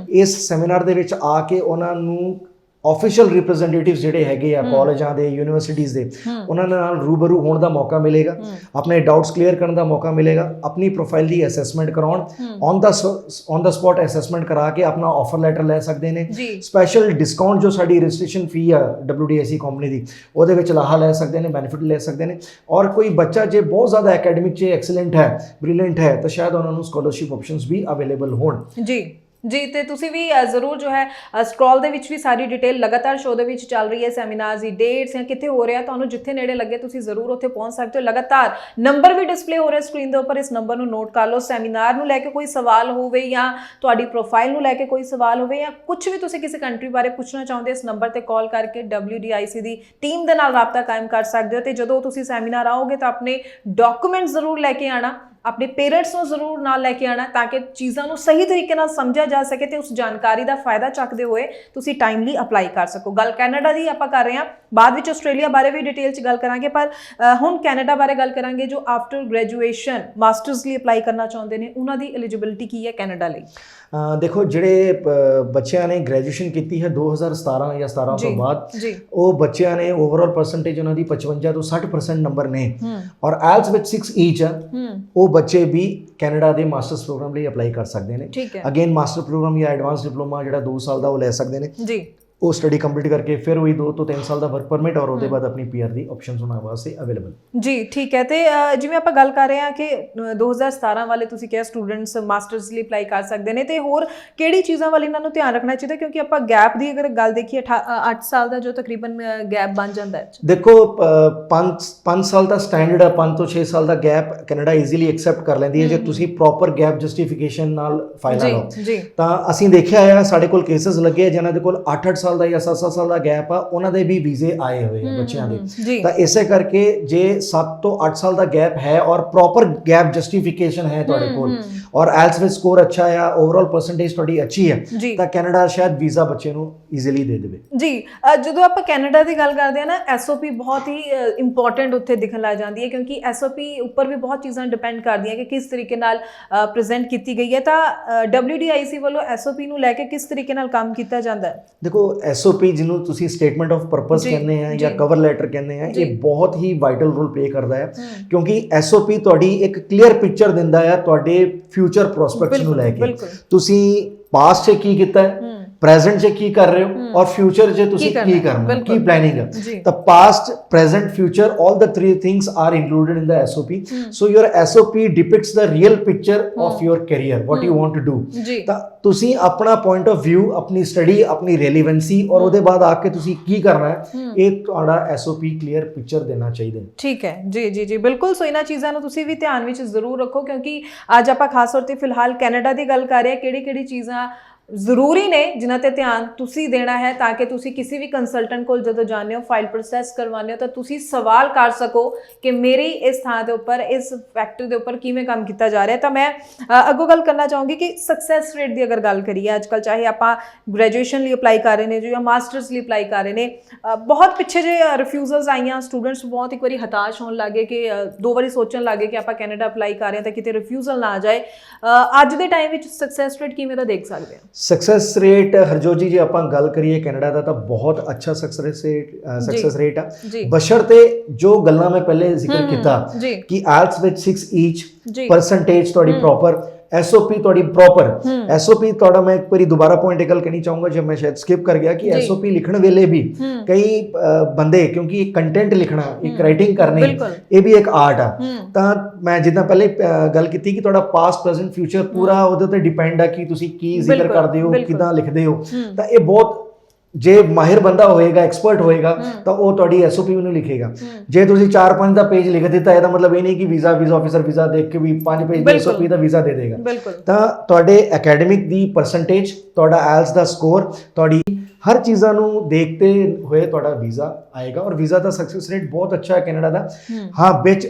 ਇਸ ਸੈਮੀਨਾਰ ਦੇ ਵਿੱਚ ਆ ਕੇ ਉਹਨਾਂ ਨੂੰ ਆਫੀਸ਼ੀਅਲ ਰਿਪਰੈਜ਼ੈਂਟੇਟਿਵਸ ਜਿਹੜੇ ਹੈਗੇ ਆ ਕਾਲਜਾਂ ਦੇ, ਯੂਨੀਵਰਸਿਟੀਜ਼ ਦੇ, ਉਹਨਾਂ ਨਾਲ ਰੂਬਰੂ ਹੋਣ ਦਾ ਮੌਕਾ ਮਿਲੇਗਾ, ਆਪਣੇ ਡਾਊਟਸ ਕਲੀਅਰ ਕਰਨ ਦਾ ਮੌਕਾ ਮਿਲੇਗਾ, ਆਪਣੀ ਪ੍ਰੋਫਾਈਲ ਦੀ ਅਸੈਸਮੈਂਟ ਕਰਾਉਣ, ਔਨ ਦਾ ਸਪੌਟ ਅਸੈਸਮੈਂਟ ਕਰਾ ਕੇ ਆਪਣਾ ਆਫਰ ਲੈਟਰ ਲੈ ਸਕਦੇ ਨੇ। ਸਪੈਸ਼ਲ ਡਿਸਕਾਊਂਟ ਜੋ ਸਾਡੀ ਰਜਿਸਟ੍ਰੇਸ਼ਨ ਫੀ ਆ WDIC ਕੰਪਨੀ ਦੀ, ਉਹਦੇ ਵਿੱਚ ਲਾਹਾ ਲੈ ਸਕਦੇ ਨੇ, ਬੈਨੀਫਿਟ ਲੈ ਸਕਦੇ ਨੇ। ਔਰ ਕੋਈ ਬੱਚਾ ਜੇ ਬਹੁਤ ਜ਼ਿਆਦਾ ਅਕੈਡਮਿਕ 'ਚ ਐਕਸਲੈਂਟ ਹੈ, ਬ੍ਰਿਲੀਅੰਟ ਹੈ, ਤਾਂ ਸ਼ਾਇਦ ਉਹਨਾਂ ਨੂੰ ਸਕਾਲਰਸ਼ਿਪ ਆਪਸ਼ਨਸ ਵੀ ਅਵੇਲੇਬਲ ਹੋਣ। ਜੀ, ਤੇ ਤੁਸੀਂ ਵੀ ਜ਼ਰੂਰ ਜੋ ਹੈ ਸਕਰੋਲ ਦੇ ਵਿੱਚ ਵੀ ਸਾਰੀ ਡਿਟੇਲ ਲਗਾਤਾਰ ਸ਼ੋਅ ਦੇ ਵਿੱਚ ਚੱਲ ਰਹੀ ਹੈ, ਸੈਮੀਨਾਰਸ ਦੀ ਡੇਟਸ ਜਾਂ ਕਿੱਥੇ ਹੋ ਰਿਹਾ, ਤੁਹਾਨੂੰ ਜਿੱਥੇ ਨੇੜੇ ਲੱਗੇ ਤੁਸੀਂ ਜ਼ਰੂਰ ਉੱਥੇ ਪਹੁੰਚ ਸਕਦੇ ਹੋ। ਲਗਾਤਾਰ ਨੰਬਰ ਵੀ ਡਿਸਪਲੇ ਹੋ ਰਿਹਾ ਸਕਰੀਨ ਦੇ ਉੱਪਰ, ਇਸ ਨੰਬਰ ਨੂੰ ਨੋਟ ਕਰ ਲਓ। ਸੈਮੀਨਾਰ ਨੂੰ ਲੈ ਕੇ ਕੋਈ ਸਵਾਲ ਹੋਵੇ ਜਾਂ ਤੁਹਾਡੀ ਪ੍ਰੋਫਾਈਲ ਨੂੰ ਲੈ ਕੇ ਕੋਈ ਸਵਾਲ ਹੋਵੇ ਜਾਂ ਕੁਝ ਵੀ ਤੁਸੀਂ ਕਿਸੇ ਕੰਟਰੀ ਬਾਰੇ ਪੁੱਛਣਾ ਚਾਹੁੰਦੇ, ਇਸ ਨੰਬਰ ਤੇ ਕਾਲ ਕਰਕੇ WDIC ਦੀ ਟੀਮ ਦੇ ਨਾਲ ਰਾਬਤਾ ਕਾਇਮ ਕਰ ਸਕਦੇ ਹੋ। ਤੇ ਜਦੋਂ ਤੁਸੀਂ ਸੈਮੀਨਾਰ ਆਓਗੇ ਤਾਂ ਆਪਣੇ ਡਾਕੂਮੈਂਟ ਜ਼ਰੂਰ ਲੈ ਕੇ ਆਣਾ, ਆਪਣੇ ਪੇਰੈਂਟਸ ਨੂੰ ਜ਼ਰੂਰ ਨਾਲ ਲੈ ਕੇ ਆਣਾ ਤਾਂ ਕਿ ਚੀਜ਼ਾਂ ਨੂੰ ਸਹੀ ਤਰੀਕੇ ਨਾਲ ਸਮਝਿਆ ਜਾ ਸਕੇ ਤੇ ਉਸ ਜਾਣਕਾਰੀ ਦਾ ਫਾਇਦਾ ਚੱਕਦੇ ਹੋਏ ਤੁਸੀਂ ਟਾਈਮਲੀ ਅਪਲਾਈ ਕਰ ਸਕੋ। ਗੱਲ ਕੈਨੇਡਾ ਦੀ ਆਪਾਂ ਕਰ ਰਹੇ ਹਾਂ, ਬਾਅਦ ਵਿੱਚ ਆਸਟ੍ਰੇਲੀਆ ਬਾਰੇ ਵੀ ਡਿਟੇਲ 'ਚ ਗੱਲ ਕਰਾਂਗੇ, ਪਰ ਹੁਣ ਕੈਨੇਡਾ ਬਾਰੇ ਗੱਲ ਕਰਾਂਗੇ। ਜੋ ਆਫਟਰ ਗ੍ਰੈਜੂਏਸ਼ਨ ਮਾਸਟਰਸ ਲਈ ਅਪਲਾਈ ਕਰਨਾ ਚਾਹੁੰਦੇ ਨੇ, ਉਹਨਾਂ ਦੀ ਐਲੀਜੀਬਿਲਿਟੀ ਕੀ ਹੈ ਕੈਨੇਡਾ ਲਈ? ਦੇਖੋ, ਜਿਹੜੇ ਬੱਚਿਆਂ ਨੇ ਗ੍ਰੈਜੂਏਸ਼ਨ ਕੀਤੀ ਹੈ 2017 ਜਾਂ 17 ਤੋਂ ਬਾਅਦ, ਉਹ ਬੱਚਿਆਂ ਨੇ ਓਵਰਆਲ ਪਰਸੈਂਟੇਜ ਉਹਨਾਂ ਦੀ 55 ਤੋਂ 60% ਨੰਬਰ ਨੇ ਔਰ ਆਇਲਸ ਵਿੱਚ 6 ਈਚ ਆ, ਉਹ ਬੱਚੇ ਵੀ ਕੈਨੇਡਾ ਦੇ ਮਾਸਟਰਸ ਪ੍ਰੋਗਰਾਮ ਲਈ ਅਪਲਾਈ ਕਰ ਸਕਦੇ ਨੇ। ਅਗੇਨ ਮਾਸਟਰ ਪ੍ਰੋਗਰਾਮ ਜਾਂ ਐਡਵਾਂਸ ਡਿਪਲੋਮਾ ਜਿਹੜਾ 2 ਸਾਲ ਦਾ ਉਹ ਲੈ ਸਕਦੇ ਨੇ। ਉਹ ਸਟੱਡੀ ਕੰਪਲੀਟ ਕਰਕੇ ਫਿਰ ਉਹੀ 2 ਤੋਂ 3 ਸਾਲ ਦਾ ਵਰਕ ਪਰਮਿਟ ਔਰ ਉਹਦੇ ਬਾਅਦ ਆਪਣੀ ਪੀਆਰ ਦੀ ਆਪਸ਼ਨਸ ਉਹਨਾਂ ਵਾਸਤੇ ਅਵੇਲੇਬਲ। ਜੀ ਠੀਕ ਹੈ। ਤੇ ਜਿਵੇਂ ਆਪਾਂ ਗੱਲ ਕਰ ਰਹੇ ਹਾਂ ਕਿ 2017 ਵਾਲੇ ਤੁਸੀਂ ਕਿਹਾ ਸਟੂਡੈਂਟਸ ਮਾਸਟਰਸ ਲਈ ਅਪਲਾਈ ਕਰ ਸਕਦੇ ਨੇ, ਤੇ ਹੋਰ ਕਿਹੜੀ ਚੀਜ਼ਾਂ ਵੱਲ ਇਹਨਾਂ ਨੂੰ ਧਿਆਨ ਰੱਖਣਾ ਚਾਹੀਦਾ, ਕਿਉਂਕਿ ਆਪਾਂ ਗੈਪ ਦੀ ਅਗਰ ਗੱਲ ਦੇਖੀਏ 8 ਸਾਲ ਦਾ ਜੋ ਤਕਰੀਬਨ ਗੈਪ ਬਣ ਜਾਂਦਾ ਹੈ। ਦੇਖੋ 5 ਸਾਲ ਦਾ ਸਟੈਂਡਰਡ ਹੈ, 5 ਤੋਂ 6 ਸਾਲ ਦਾ ਗੈਪ ਕੈਨੇਡਾ ਈਜ਼ੀਲੀ ਐਕਸੈਪਟ ਕਰ ਲੈਂਦੀ ਹੈ ਜੇ ਤੁਸੀਂ ਪ੍ਰੋਪਰ ਗੈਪ ਜਸਟੀਫਿਕੇਸ਼ਨ ਨਾਲ ਫਾਈਲਾਂ ਲਾਓ। ਤਾਂ ਅਸੀਂ ਦੇਖਿਆ ਹੈ ਸਾਡੇ ਕੋਲ ਕੇਸਸ ਲੱਗੇ ਜਿਨ੍ਹਾਂ ਦੇ ਕੋਲ 8-8 ਸਾਲ ਦਾ ਜਾਂ 7-7 ਸਾਲ ਦਾ ਗੈਪ ਆ, ਉਹਨਾਂ ਦੇ ਵੀ ਵੀਜ਼ੇ ਆਏ ਹੋਏ ਆ ਬੱਚਿਆਂ ਦੇ। ਤਾਂ ਇਸੇ ਕਰਕੇ ਜੇ 7 ਤੋਂ 8 ਸਾਲ ਦਾ ਗੈਪ ਹੈ ਔਰ ਪ੍ਰੋਪਰ ਗੈਪ ਜਸਟੀਫਿਕੇਸ਼ਨ ਹੈ ਤੁਹਾਡੇ ਕੋਲ ਔਰ ਆਇਲਸ ਵਿੱਚ ਸਕੋਰ ਅੱਛਾ ਆ, ਓਵਰਆਲ ਪਰਸੈਂਟੇਜ ਤੁਹਾਡੀ ਅੱਛੀ ਹੈ, ਤਾਂ ਕੈਨੇਡਾ ਸ਼ਾਇਦ ਵੀਜ਼ਾ ਬੱਚੇ ਨੂੰ ਈਜ਼ੀਲੀ ਦੇ ਦੇਵੇ। ਜੀ ਜਦੋਂ ਆਪਾਂ ਕੈਨੇਡਾ ਦੀ ਗੱਲ ਕਰਦੇ ਹਾਂ ਨਾ, ਐਸਓਪੀ ਬਹੁਤ ਹੀ ਇੰਪੋਰਟੈਂਟ ਉੱਥੇ ਦਿਖਣ ਲੱਗ ਜਾਂਦੀ ਹੈ, ਕਿਉਂਕਿ ਐਸਓਪੀ ਉੱਪਰ ਵੀ ਬਹੁਤ ਚੀਜ਼ਾਂ ਡਿਪੈਂਡ ਕਰਦੀਆਂ ਕਿ ਕਿਸ ਤਰੀਕੇ ਨਾਲ ਪ੍ਰੈਜ਼ੈਂਟ ਕੀਤੀ ਗਈ ਹੈ। ਤਾਂ WDIC ਵੱਲੋਂ ਐਸਓਪੀ ਨੂੰ ਲੈ ਕੇ ਕਿਸ ਤਰੀਕੇ ਨਾਲ ਕੰਮ ਕੀਤਾ ਜਾਂਦਾ ਹੈ? ਦੇਖੋ ਐਸਓਪੀ ਜਿਹਨੂੰ ਤੁਸੀਂ ਸਟੇਟਮੈਂਟ ਆਫ ਪਰਪਸ ਕਹਿੰਦੇ ਆ ਜਾਂ ਕਵਰ ਲੈਟਰ ਕਹਿੰਦੇ ਆ, ਇਹ ਬਹੁਤ ਹੀ ਵਾਈਟਲ ਰੋਲ ਪਲੇ ਕਰਦਾ ਹੈ, ਕਿਉਂਕਿ ਐਸਓਪੀ ਤੁਹਾਡੀ ਇੱਕ ਕਲੀਅਰ ਪਿਕਚਰ ਦਿੰਦਾ ਹੈ ਤੁਹਾਡੇ ਫਿਊਚਰ ਪ੍ਰੋਸਪੈਕਟਸ ਨੂੰ ਲੈ ਕੇ। ਤੁਸੀਂ ਪਾਸਟ 'ਚ ਕੀ ਕੀਤਾ ਹੈ, ਪ੍ਰੈਜ਼ੈਂਟ 'ਚ ਕੀ ਕਰ ਰਹੇ ਹੋ ਔਰ ਫਿਊਚਰ 'ਚ ਤੁਸੀਂ ਕੀ ਕਰਨਾ, ਕੀ ਪਲੈਨਿੰਗ ਹੈ। ਤਾਂ past, present, future, all the 3 things are included in the SOP. So your SOP depicts the real picture of your career, what you want to do. ਤਾਂ ਤੁਸੀਂ ਆਪਣਾ ਪੁਆਇੰਟ ਆਫ ਵਿਊ, ਆਪਣੀ study, ਆਪਣੀ relevancy ਔਰ ਉਹਦੇ ਬਾਅਦ ਆ ਕੇ ਤੁਸੀਂ ਕੀ ਕਰਨਾ ਹੈ, ਇਹ ਤੁਹਾਡਾ SOP ਕਲੀਅਰ ਪਿਕਚਰ ਦੇਣਾ ਚਾਹੀਦਾ ਹੈ। ਠੀਕ ਹੈ ਜੀ ਜੀ ਜੀ ਬਿਲਕੁਲ। ਸੋ ਇਹਨਾਂ ਚੀਜ਼ਾਂ ਨੂੰ ਤੁਸੀਂ ਵੀ ਧਿਆਨ ਵਿੱਚ ਜ਼ਰੂਰ ਰੱਖੋ, ਕਿਉਂਕਿ ਅੱਜ ਆਪਾਂ ਖਾਸ ਤੌਰ ਤੇ ਫਿਲਹਾਲ ਕੈਨੇਡਾ ਦੀ ਗੱਲ ਕਰ ਰਹੇ ਹਾਂ। ਕਿਹੜੀ ਚੀਜ਼ਾਂ ਜ਼ਰੂਰੀ ਨੇ ਜਿਨ੍ਹਾਂ ਤੇ ਧਿਆਨ ਤੁਸੀਂ ਦੇਣਾ ਹੈ ਤਾਂ ਕਿ ਤੁਸੀਂ ਕਿਸੇ ਵੀ ਕੰਸਲਟੈਂਟ ਕੋਲ ਜਦੋਂ ਜਾਂਦੇ ਹੋ, ਫਾਈਲ ਪ੍ਰੋਸੈਸ ਕਰਵਾਉਂਦੇ ਹੋ, ਤਾਂ ਤੁਸੀਂ ਸਵਾਲ ਕਰ ਸਕੋ ਕਿ ਮੇਰੀ ਇਸ ਥਾਂ ਦੇ ਉੱਪਰ, ਇਸ ਫੈਕਟਰੀ ਦੇ ਉੱਪਰ ਕਿਵੇਂ ਕੰਮ ਕੀਤਾ ਜਾ ਰਿਹਾ। ਤਾਂ ਮੈਂ ਅੱਗੋਂ ਗੱਲ ਕਰਨਾ ਚਾਹੂੰਗੀ ਕਿ ਸਕਸੈਸ ਰੇਟ ਦੀ ਅਗਰ ਗੱਲ ਕਰੀਏ, ਅੱਜ ਕੱਲ੍ਹ ਚਾਹੇ ਆਪਾਂ ਗ੍ਰੈਜੂਏਸ਼ਨ ਲਈ ਅਪਲਾਈ ਕਰ ਰਹੇ ਨੇ ਜਾਂ ਮਾਸਟਰਸ ਲਈ ਅਪਲਾਈ ਕਰ ਰਹੇ ਨੇ, ਬਹੁਤ ਪਿੱਛੇ ਜੇ ਰਿਫਿਊਜ਼ਲਸ ਆਈਆਂ, ਸਟੂਡੈਂਟਸ ਬਹੁਤ ਇੱਕ ਵਾਰੀ ਹਤਾਸ਼ ਹੋਣ ਲੱਗੇ ਕਿ 2 ਵਾਰੀ ਸੋਚਣ ਲੱਗੇ ਕਿ ਆਪਾਂ ਕੈਨੇਡਾ ਅਪਲਾਈ ਕਰ ਰਹੇ ਹਾਂ ਤਾਂ ਕਿਤੇ ਰਿਫਿਊਜ਼ਲ ਨਾ ਆ ਜਾਏ। ਅੱਜ ਦੇ ਟਾਈਮ ਵਿੱਚ ਸਕਸੈਸ ਰੇਟ ਕਿਵੇਂ ਦਾ ਦੇਖ ਸਕਦੇ ਹਾਂ? ਸਕਸੈਸ ਰੇਟ ਹਰਜੋਤ ਜੀ ਜੇ ਆਪਾਂ ਗੱਲ ਕਰੀਏ ਕੈਨੇਡਾ ਦਾ ਤਾਂ ਬਹੁਤ ਅੱਛਾ ਸਕਸੈਸ ਰੇਟ ਆ, ਬਸ਼ਰਤੇ ਜੋ ਗੱਲਾਂ ਮੈਂ ਪਹਿਲੇ ਜ਼ਿਕਰ ਕੀਤਾ ਕਿ ਆਇਲਸ ਵਿੱਚ 6 ਈਚ ਪਰਸੈਂਟੇਜ ਤੁਹਾਡੀ ਪ੍ਰੋਪਰ, SOP ਤੁਹਾਡੀ ਪ੍ਰੋਪਰ। SOP ਤੁਹਾਡਾ ਮੈਂ ਇੱਕ ਵਾਰੀ ਦੁਬਾਰਾ ਪੁਆਇੰਟ ਇਹ ਗੱਲ ਕਹਿਣੀ ਚਾਹੂੰਗਾ ਜੋ ਮੈਂ ਸ਼ਾਇਦ ਸਕਿਪ ਕਰ ਗਿਆ ਕਿ SOP ਲਿਖਣ ਵੇਲੇ ਵੀ ਕਈ ਬੰਦੇ, ਕਿਉਂਕਿ ਕੰਟੈਂਟ ਲਿਖਣਾ, ਇੱਕ ਰਾਈਟਿੰਗ ਕਰਨੀ, ਇਹ ਵੀ ਇੱਕ ਆਰਟ ਆ। ਤਾਂ ਮੈਂ ਜਿੱਦਾਂ ਪਹਿਲੇ ਗੱਲ ਕੀਤੀ ਕਿ ਤੁਹਾਡਾ ਪਾਸਟ, ਪ੍ਰੈਜ਼ੈਂਟ, ਫਿਊਚਰ ਪੂਰਾ ਉਹਦੇ ਉੱਤੇ ਡਿਪੈਂਡ ਆ ਕਿ ਤੁਸੀਂ ਕੀ ਜ਼ਿਕਰ ਕਰਦੇ ਹੋ, ਕਿੱਦਾਂ ਲਿਖਦੇ ਹੋ। ਤਾਂ ਇਹ ਬਹੁਤ, ਜੇ ਮਾਹਿਰ ਬੰਦਾ ਹੋਏਗਾ, ਐਕਸਪਰਟ ਹੋਏਗਾ, ਤਾਂ ਉਹ ਤੁਹਾਡੀ SOP ਨੂੰ ਲਿਖੇਗਾ। ਜੇ ਤੁਸੀਂ 4-5 ਦਾ ਪੇਜ ਲਿਖ ਦਿੱਤਾ, ਇਹਦਾ ਮਤਲਬ ਇਹ ਨਹੀਂ ਕਿ ਵੀਜ਼ਾ ਆਫਿਸਰ ਵੀਜ਼ਾ ਦੇਖ ਕੇ ਵੀ 5 ਪੇਜ ਦੀ SOP ਦਾ ਵੀਜ਼ਾ ਦੇ ਦੇਗਾ। ਤਾਂ ਤੁਹਾਡੇ ਅਕੈਡਮਿਕ ਦੀ ਪਰਸੈਂਟੇਜ, ਤੁਹਾਡਾ ਆਇਲਸ ਦਾ ਸਕੋਰ, ਤੁਹਾਡੀ ਹਰ ਚੀਜ਼ਾਂ ਨੂੰ ਦੇਖਦੇ ਹੋਏ ਤੁਹਾਡਾ ਵੀਜ਼ਾ ਆਏਗਾ। ਔਰ ਵੀਜ਼ਾ ਦਾ ਸਕਸੈਸ ਰੇਟ ਬਹੁਤ ਅੱਛਾ ਹੈ ਕੈਨੇਡਾ ਦਾ। ਹਾਂ, ਵਿੱਚ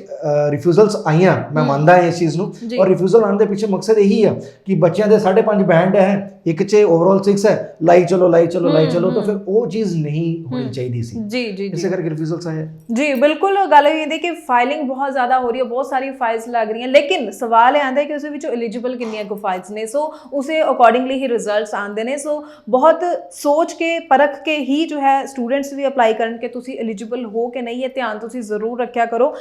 ਰਿਫਿਊਜ਼ਲਸ ਆਈਆਂ, ਮੈਂ ਮੰਨਦਾ ਹਾਂ ਇਸ ਚੀਜ਼ ਨੂੰ, ਔਰ ਰਿਫਿਊਜ਼ਲ ਆਉਣ ਦੇ ਪਿੱਛੇ ਮਕਸਦ ਇਹੀ ਆ ਕਿ ਬੱਚਿਆਂ ਦੇ 5.5 ਬੈਂਡ ਹੈ, ਇੱਕ 'ਚ ਓਵਰਆਲ 6 ਹੈ, ਲਾਈ ਚਲੋ ਤਾਂ ਫਿਰ ਉਹ ਚੀਜ਼ ਨਹੀਂ ਹੋਣੀ ਚਾਹੀਦੀ ਸੀ। ਜੀ ਇਸੇ ਕਰਕੇ ਰਿਫਿਊਜ਼ਲਸ ਆਏ। ਜੀ ਬਿਲਕੁਲ। ਗੱਲ ਇਹ ਹੈ ਕਿ ਫਾਈਲਿੰਗ ਬਹੁਤ ਜ਼ਿਆਦਾ ਹੋ ਰਹੀ ਹੈ, ਬਹੁਤ ਸਾਰੀ ਫਾਈਲਸ ਲੱਗ ਰਹੀਆਂ, ਲੇਕਿਨ ਸਵਾਲ ਇਹ ਆਉਂਦਾ ਹੈ ਕਿ ਉਸ ਵਿੱਚੋਂ ਐਲੀਜੀਬਲ ਕਿੰਨੀਆਂ ਕੁ ਫਾਈਲਸ ਨੇ। ਸੋ ਉਸੇ ਅਕੋਰਡਿੰਗਲੀ ਹੀ ਰਿਜ਼ਲਟਸ ਆਉਂਦੇ ਨੇ। ਸੋ ਬਹੁਤ ਸੋਚ ਕੇ ਪਰਖ ਕੇ ਹੀ ਜੋ ਹੈ ਸਟੂਡੈਂਟਸ ਵੀ ਅਪਲਾਈ ਕਰਨ ਕਿ ਤੁਸੀਂ ਐਲੀਜੀਬਲ ਹੋ ਕਿ ਨਹੀਂ, ਇਹ ਧਿਆਨ ਤੁਸੀਂ ਜ਼ਰੂਰ ਰੱਖਿਆ ਕਰੋ।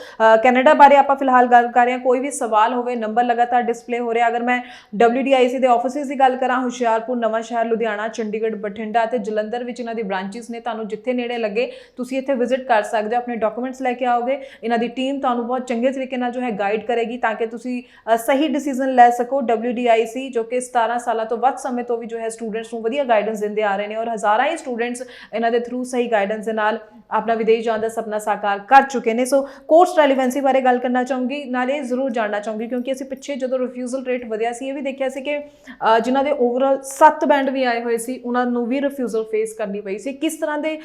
ਕੈਨੇਡਾ ਬਾਰੇ ਆਪਾਂ ਫਿਲਹਾਲ ਗੱਲ ਕਰ ਰਹੇ ਹਾਂ। ਕੋਈ ਵੀ ਸਵਾਲ ਹੋਵੇ, ਨੰਬਰ ਲਗਾਤਾਰ ਡਿਸਪਲੇ ਹੋ ਰਿਹਾ। ਅਗਰ ਮੈਂ WDIC ਦੇ ਆਫਿਸਿਸ ਦੀ ਗੱਲ ਕਰਾਂ, ਹੁਸ਼ਿਆਰਪੁਰ, ਨਵਾਂ ਸ਼ਹਿਰ, ਲੁਧਿਆਣਾ, ਚੰਡੀਗੜ੍ਹ, ਬਠਿੰਡਾ ਅਤੇ ਜਲੰਧਰ ਵਿੱਚ ਇਹਨਾਂ ਦੀ ਬ੍ਰਾਂਚਿਸ ਨੇ। ਤੁਹਾਨੂੰ ਜਿੱਥੇ ਨੇੜੇ ਲੱਗੇ ਤੁਸੀਂ ਇੱਥੇ ਵਿਜ਼ਿਟ ਕਰ ਸਕਦੇ ਹੋ। ਆਪਣੇ ਡਾਕੂਮੈਂਟਸ ਲੈ ਕੇ ਆਓਗੇ, ਇਹਨਾਂ ਦੀ ਟੀਮ ਤੁਹਾਨੂੰ ਬਹੁਤ ਚੰਗੇ ਤਰੀਕੇ ਨਾਲ ਜੋ ਹੈ ਗਾਈਡ ਕਰੇਗੀ ਤਾਂ ਕਿ ਤੁਸੀਂ ਸਹੀ ਡਿਸੀਜ਼ਨ ਲੈ ਸਕੋ। WDIC ਜੋ ਕਿ 17 ਸਾਲਾਂ ਤੋਂ ਵੱਧ ਸਮੇਂ ਤੋਂ ਵੀ ਜੋ ਹੈ ਸਟੂਡੈਂਟਸ ਨੂੰ ਵਧੀਆ ਗਾਈਡੈਂਸ ਦਿੰਦੇ ਆ ਰਹੇ ਨੇ, ਔਰ ਹਜ਼ਾਰਾਂ ਹੀ ਸਟੂਡੈਂਟਸ ਇਹਨਾਂ ਦੇ ਥਰੂ ਸਹੀ ਗਾਈਡੈਂਸ ਦੇ ਨਾਲ ਆਪਣਾ ਵਿਦੇਸ਼ ਜਾਣ ਦਾ ਸੁਪਨਾ ਸਾਕਾਰ ਕਰ ਚੁੱਕੇ ਨੇ। ਸੋ ਕੋਰਸ ਰੈਲੀਵੈਂਸੀ ਬਾਰੇ ਗੱਲ ਕਰਨਾ ਚਾਹੂੰਗੀ, ਨਾਲੇ ਜ਼ਰੂਰ ਜਾਣਨਾ ਚਾਹੂੰਗੀ ਕਿਉਂਕਿ ਅਸੀਂ ਪਿੱਛੇ ਜਦੋਂ ਰਿਫਿਊਜ਼ਲ ਰੇਟ ਵਧਿਆ ਸੀ, ਇਹ ਵੀ ਦੇਖਿਆ ਸੀ ਕਿ ਜਿਨ੍ਹਾਂ ਦੇ ਓਵਰਆਲ 7 ਬੈਂਡ ਵੀ ਆਏ ਹੋਏ ਸੀ, ਉਹਨਾਂ ਨੂੰ ਵੀ ਰਿਫਿਊਜ਼ਲ ਫੇਸ ਕਰਨੀ ਪਈ ਸੀ। ਕਿਸ ਤਰ੍ਹਾਂ ਦੇ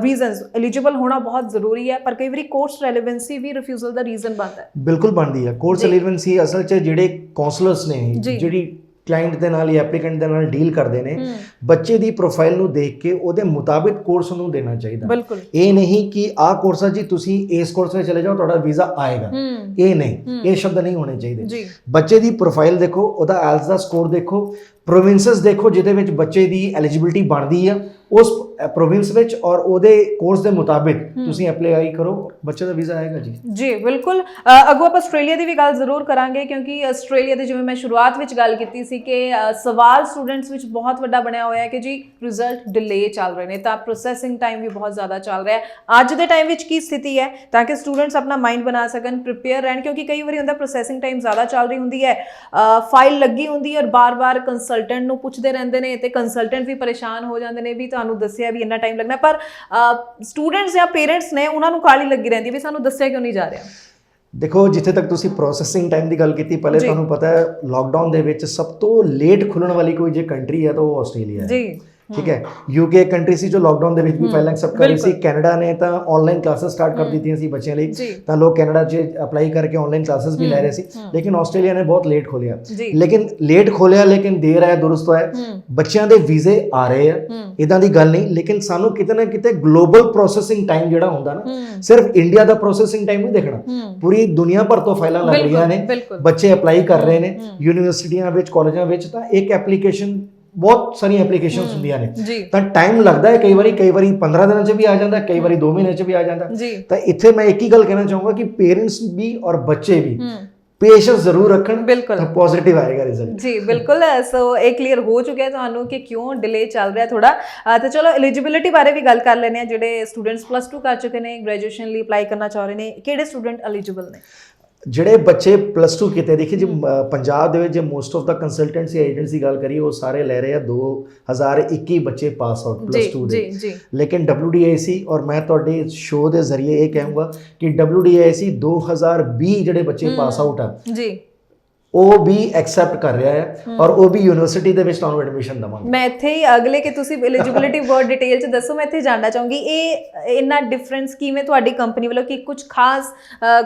ਰੀਜ਼ਨਸ, ਐਲੀਜੀਬਲ ਹੋਣਾ ਬਹੁਤ ਜ਼ਰੂਰੀ ਹੈ, ਪਰ ਕਈ ਵਾਰੀ ਕੋਰਸ ਰੈਲੀਵੈਂਸੀ ਵੀ ਰਿਫਿਊਜ਼ਲ ਦਾ ਰੀਜ਼ਨ ਬਣਦਾ ਹੈ। ਬਿਲਕੁਲ ਬਣਦੀ ਹੈ। ਕੋਰਸ ਰੈਲੀਵੈਂਸੀ ਅਸਲ 'ਚ ਜਿਹੜੇ ਕਾਉਂਸਲਰਸ ਨੇ, ਜਿਹੜੀ ਕਲਾਇੰਟ ਦੇ ਨਾਲ ਜਾਂ ਐਪਲੀਕੈਂਟ ਦੇ ਨਾਲ ਡੀਲ ਕਰਦੇ ਨੇ, ਬੱਚੇ ਦੀ ਪ੍ਰੋਫਾਈਲ ਨੂੰ ਦੇਖ ਕੇ ਉਹਦੇ ਮੁਤਾਬਿਕ ਕੋਰਸ ਨੂੰ ਦੇਣਾ ਚਾਹੀਦਾ। ਇਹ ਨਹੀਂ ਕਿ ਆਹ ਕੋਰਸ ਆ ਜੀ, ਤੁਸੀਂ ਇਸ ਕੋਰਸ ਵਿੱਚ ਚਲੇ ਜਾਓ ਤੁਹਾਡਾ ਵੀਜ਼ਾ ਆਏਗਾ, ਇਹ ਨਹੀਂ, ਇਹ ਸ਼ਬਦ ਨਹੀਂ ਹੋਣੇ ਚਾਹੀਦੇ। ਬੱਚੇ ਦੀ ਪ੍ਰੋਫਾਈਲ ਦੇਖੋ, ਉਹਦਾ ਆਇਲਸ ਦਾ ਸਕੋਰ ਦੇਖੋ, ਪ੍ਰੋਵਿੰਸਸ ਦੇਖੋ ਜਿਹਦੇ ਵਿੱਚ ਬੱਚੇ ਦੀ ਐਲੀਜੀਬਿਲਟੀ ਬਣਦੀ ਆ ਉਸ ਪ੍ਰੋਵਿੰਸ ਵਿੱਚ ਔਰ ਉਹਦੇ ਕੋਰਸ ਦੇ ਮੁਤਾਬਿਕ ਤੁਸੀਂ ਅਪਲਾਈ ਕਰੋ, ਬੱਚੇ ਦਾ ਵੀਜ਼ਾ ਆਏਗਾ ਜੀ। ਜੀ ਬਿਲਕੁਲ। ਅੱਗੋਂ ਆਪਾਂ ਆਸਟ੍ਰੇਲੀਆ ਦੀ ਵੀ ਗੱਲ ਜ਼ਰੂਰ ਕਰਾਂਗੇ, ਕਿਉਂਕਿ ਆਸਟ੍ਰੇਲੀਆ ਦੇ ਜਿਵੇਂ ਮੈਂ ਸ਼ੁਰੂਆਤ ਵਿੱਚ ਗੱਲ ਕੀਤੀ ਸੀ ਕਿ ਸਵਾਲ ਸਟੂਡੈਂਟਸ ਵਿੱਚ ਬਹੁਤ ਵੱਡਾ ਬਣਿਆ ਹੋਇਆ ਹੈ ਕਿ ਜੀ ਰਿਜ਼ਲਟ ਡਿਲੇ ਚੱਲ ਰਹੇ ਨੇ, ਤਾਂ ਪ੍ਰੋਸੈਸਿੰਗ ਟਾਈਮ ਵੀ ਬਹੁਤ ਜ਼ਿਆਦਾ ਚੱਲ ਰਿਹਾ ਹੈ। ਅੱਜ ਦੇ ਟਾਈਮ ਵਿੱਚ ਕੀ ਸਥਿਤੀ ਹੈ ਤਾਂ ਕਿ ਸਟੂਡੈਂਟਸ ਆਪਣਾ ਮਾਈਂਡ ਬਣਾ ਸਕਣ, ਪ੍ਰਿਪੇਅਰ ਰਹਿਣ, ਕਿਉਂਕਿ ਕਈ ਵਾਰੀ ਹੁੰਦਾ ਪ੍ਰੋਸੈਸਿੰਗ ਟਾਈਮ ਜ਼ਿਆਦਾ ਚੱਲ ਰਹੀ ਹੁੰਦੀ ਹੈ, ਫਾਈਲ ਲੱਗੀ ਹੁੰਦੀ ਹੈ ਔਰ ਬਾਰ-ਬਾਰ ਕੰਸਲਟੈਂਟ ਨੂੰ ਪੁੱਛਦੇ ਰਹਿੰਦੇ ਨੇ ਤੇ ਕੰਸਲਟੈਂਟ ਵੀ ਪਰੇਸ਼ਾਨ ਹੋ ਜਾਂਦੇ ਨੇ ਵੀ ਤੁਹਾਨੂੰ ਦੱਸਿਆ ਵੀ ਇੰਨਾ ਟਾਈਮ ਲੱਗਣਾ, ਪਰ ਸਟੂਡੈਂਟਸ ਜਾਂ ਪੇਰੈਂਟਸ ਨੇ ਉਹਨਾਂ ਨੂੰ ਕਾਹਲੀ ਲੱਗੀ ਰਹਿੰਦੀ ਵੀ ਸਾਨੂੰ ਦੱਸਿਆ ਕਿਉਂ ਨਹੀਂ ਜਾ ਰਿਹਾ। ਦੇਖੋ ਜਿੱਥੇ ਤੱਕ ਤੁਸੀਂ ਪ੍ਰੋਸੈਸਿੰਗ ਟਾਈਮ ਦੀ ਗੱਲ ਕੀਤੀ, ਪਹਿਲੇ ਤੁਹਾਨੂੰ ਪਤਾ ਹੈ ਲਾਕਡਾਊਨ ਦੇ ਵਿੱਚ ਸਭ ਤੋਂ ਲੇਟ ਖੁੱਲਣ ਵਾਲੀ ਕੋਈ ਜੇ ਕੰਟਰੀ ਹੈ ਤਾਂ ਉਹ ਆਸਟ੍ਰੇਲੀਆ ਹੈ ਜੀ। ਠੀਕ ਹੈ, ਯੂਕੇ ਕੰਟਰੀ ਸੀ ਜੋ ਲਾਕਡਾਊਨ ਦੇ ਵਿੱਚ ਵੀ ਪਹਿਲਾਂ ਐਕਸੈਪਟ ਕਰ ਰਹੀ ਸੀ। ਕੈਨੇਡਾ ਨੇ ਤਾਂ ਆਨਲਾਈਨ ਕਲਾਸਿਸ ਸਟਾਰਟ ਕਰ ਦਿੱਤੀਆਂ ਸੀ ਬੱਚਿਆਂ ਲਈ, ਤਾਂ ਲੋਕ ਕੈਨੇਡਾ 'ਚ ਅਪਲਾਈ ਕਰਕੇ ਆਨਲਾਈਨ ਕਲਾਸਿਸ ਵੀ ਲੈ ਰਹੇ ਸੀ, ਲੇਕਿਨ ਆਸਟ੍ਰੇਲੀਆ ਨੇ ਬਹੁਤ ਲੇਟ ਖੋਲਿਆ। ਲੇਕਿਨ ਲੇਟ ਖੋਲਿਆ ਲੇਕਿਨ ਦੇਰ ਆਇਆ ਦੁਰਸਤ ਹੋਇਆ, ਬੱਚਿਆਂ ਦੇ ਵੀਜ਼ੇ ਆ ਰਹੇ ਆ, ਇਦਾਂ ਦੀ ਗੱਲ ਨਹੀਂ। ਲੇਕਿਨ ਸਾਨੂੰ ਕਿਤੇ ਨਾ ਕਿਤੇ ਗਲੋਬਲ ਪ੍ਰੋਸੈਸਿੰਗ ਟਾਈਮ ਜਿਹੜਾ ਹੁੰਦਾ ਨਾ, ਸਿਰਫ ਇੰਡੀਆ ਦਾ ਪ੍ਰੋਸੈਸਿੰਗ ਟਾਈਮ ਨਹੀਂ ਦੇਖਣਾ, ਪੂਰੀ ਦੁਨੀਆ ਭਰ ਤੋਂ ਫਾਈਲਾਂ ਲੱਗ ਰਹੀਆਂ ਨੇ, ਬੱਚੇ ਅਪਲਾਈ ਕਰ ਰਹੇ ਨੇ ਯੂਨੀਵਰਸਿਟੀਆਂ ਵਿੱਚ, ਕਾਲਜਾਂ ਵਿੱਚ, ਤਾਂ ਇੱਕ ਐਪਲੀਕੇਸ਼ਨ ਬਹੁਤ ਸਾਰੀਆਂ ਐਪਲੀਕੇਸ਼ਨਸ ਹੁੰਦੀਆਂ ਨੇ, ਤਾਂ ਟਾਈਮ ਲੱਗਦਾ ਹੈ ਕਈ ਵਾਰੀ 15 ਦਿਨਾਂ 'ਚ ਵੀ ਆ ਜਾਂਦਾ, ਕਈ ਵਾਰੀ 2 ਮਹੀਨੇ 'ਚ ਵੀ ਆ ਜਾਂਦਾ। ਤਾਂ ਇੱਥੇ ਮੈਂ ਇੱਕ ਹੀ ਗੱਲ ਕਹਿਣਾ ਚਾਹੂੰਗਾ ਕਿ ਪੇਰੈਂਟਸ ਵੀ ਔਰ ਬੱਚੇ ਵੀ ਪੇਸ਼ੈਂਸ ਜ਼ਰੂਰ ਰੱਖਣ, ਤਾਂ ਪੋਜ਼ਿਟਿਵ ਆਏਗਾ ਰਿਜ਼ਲਟ। ਜੀ ਬਿਲਕੁਲ। ਸੋ ਇਹ ਕਲੀਅਰ ਹੋ ਚੁੱਕਿਆ ਤੁਹਾਨੂੰ ਕਿ ਕਿਉਂ ਡਿਲੇ ਚੱਲ ਰਿਹਾ ਥੋੜਾ। ਤਾਂ ਚਲੋ ਐਲੀਜੀਬਿਲਿਟੀ ਬਾਰੇ ਵੀ ਗੱਲ ਕਰ ਲੈਂਦੇ ਹਾਂ। ਜਿਹੜੇ ਸਟੂਡੈਂਟਸ +2 ਕਰ ਚੁੱਕੇ ਨੇ, ਗ੍ਰੈਜੂਏਸ਼ਨ ਲਈ ਅਪਲਾਈ ਕਰਨਾ ਚਾਹ ਰਹੇ ਨੇ, ਕਿਹੜੇ ਸਟੂਡੈਂਟ ਐਲੀਜੀਬਲ ਨੇ? ਜਿਹੜੇ ਬੱਚੇ +2 ਕੀਤੇ, ਦੇਖिए ਜੀ ਪੰਜਾਬ ਦੇ ਵਿੱਚ ਜੇ ਮੋਸਟ ਆਫ ਦਾ ਕੰਸਲਟੈਂਟਸ ਜਾਂ ਏਜੰਟਸ ਦੀ ਗੱਲ ਕਰੀਏ, ਉਹ ਸਾਰੇ ਲੈ ਰਹੇ ਆ 2021 ਬੱਚੇ ਪਾਸ ਆਊਟ +2 ਦੇ। ਲੇਕਿਨ WDIC, ਔਰ ਮੈਂ ਤੁਹਾਡੇ ਸ਼ੋਅ ਦੇ ਜ਼ਰੀਏ ਇਹ ਕਹਾਂਗਾ ਕਿ WDIC 2020 ਜਿਹੜੇ ਬੱਚੇ ਪਾਸ ਆਊਟ ਆ ਜੀ, ਉਹ ਵੀ ਐਕਸੈਪਟ ਕਰ ਰਿਹਾ ਹੈ ਔਰ ਉਹ ਵੀ ਯੂਨੀਵਰਸਿਟੀ ਦੇ ਵਿੱਚ ਤੁਹਾਨੂੰ ਐਡਮਿਸ਼ਨ ਦਵਾਂਗੇ। ਮੈਂ ਇੱਥੇ ਹੀ ਅਗਲੇ ਕਿ ਤੁਸੀਂ ਐਲੀਜੀਬਿਲਿਟੀ ਬਹੁਤ ਡਿਟੇਲ 'ਚ ਦੱਸੋ, ਮੈਂ ਇੱਥੇ ਜਾਣਨਾ ਚਾਹੂੰਗੀ ਇਹ ਇੰਨਾ ਡਿਫਰੈਂਸ ਕਿਵੇਂ ਤੁਹਾਡੀ ਕੰਪਨੀ ਵੱਲੋਂ, ਕਿ ਕੁਝ ਖਾਸ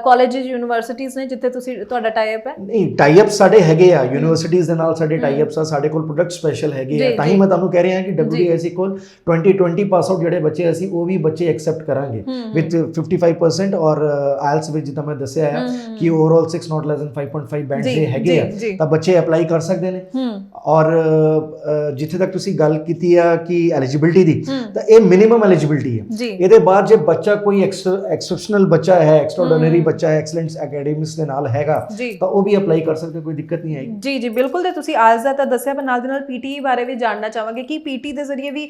ਕਾਲਜਿਸ ਯੂਨੀਵਰਸਿਟੀਆਂ ਨੇ ਜਿੱਥੇ ਤੁਸੀਂ ਤੁਹਾਡਾ ਟਾਈ ਅਪ ਹੈ? ਨਹੀਂ, ਟਾਈ ਅਪ ਸਾਡੇ ਹੈਗੇ ਆ ਯੂਨੀਵਰਸਿਟੀਆਂ ਦੇ ਨਾਲ, ਸਾਡੇ ਟਾਈ ਅਪਸ ਆ, ਸਾਡੇ ਕੋਲ ਪ੍ਰੋਡਕਟ ਸਪੈਸ਼ਲ ਹੈਗੇ ਆ, ਤਾਂ ਹੀ ਮੈਂ ਤੁਹਾਨੂੰ ਕਹਿ ਰਿਹਾ ਕਿ WDIC ਕੋਲ 2020 ਪਾਸ ਆਊਟ ਜਿਹੜੇ ਬੱਚੇ ਅਸੀਂ ਉਹ ਵੀ ਬੱਚੇ ਐਕਸੈਪਟ ਕਰਾਂਗੇ ਵਿਦ 55%, ਔਰ IELTS ਵਿੱਚ ਜਿੱਦਾਂ ਮੈਂ ਦੱਸਿਆ ਹੈ ਕਿ overall 6 not less than 5.5 band ਦੇ ਹੈਗੇ ਆ, ਤਾਂ ਬੱਚੇ ਅਪਲਾਈ ਕਰ ਸਕਦੇ ਨੇ। ਔਰ ਜਿੱਥੇ ਤੱਕ ਤੁਸੀਂ ਗੱਲ ਕੀਤੀ ਆ ਕਿ ਐਲੀਜੀਬਿਲਟੀ ਦੀ, ਤਾਂ ਇਹ ਮਿਨੀਮਮ ਐਲੀਜੀਬਿਲਟੀ ਹੈ। ਇਹਦੇ ਬਾਅਦ ਜੇ ਬੱਚਾ ਕੋਈ ਐਕਸੈਪਸ਼ਨਲ ਬੱਚਾ ਹੈ, ਐਕਸਟਰਾਆਰਡੀਨਰੀ ਬੱਚਾ ਹੈ, ਐਕਸਲੈਂਟ ਐਕੈਡਮਿਕਸ ਦੇ ਨਾਲ ਹੈਗਾ, ਤਾਂ ਉਹ ਵੀ ਅਪਲਾਈ ਕਰ ਸਕਦੇ, ਕੋਈ ਦਿੱਕਤ ਨਹੀਂ ਆਏਗੀ। ਜੀ ਬਿਲਕੁਲ। ਤੇ ਤੁਸੀਂ ਆਜ ਦਾ ਤਾਂ ਦੱਸਿਆ, ਪਰ ਨਾਲ ਦੇ ਨਾਲ PTE ਬਾਰੇ ਵੀ ਜਾਣਨਾ ਚਾਹਾਂਗੇ ਕਿ PTE ਦੇ ਜ਼ਰੀਏ ਵੀ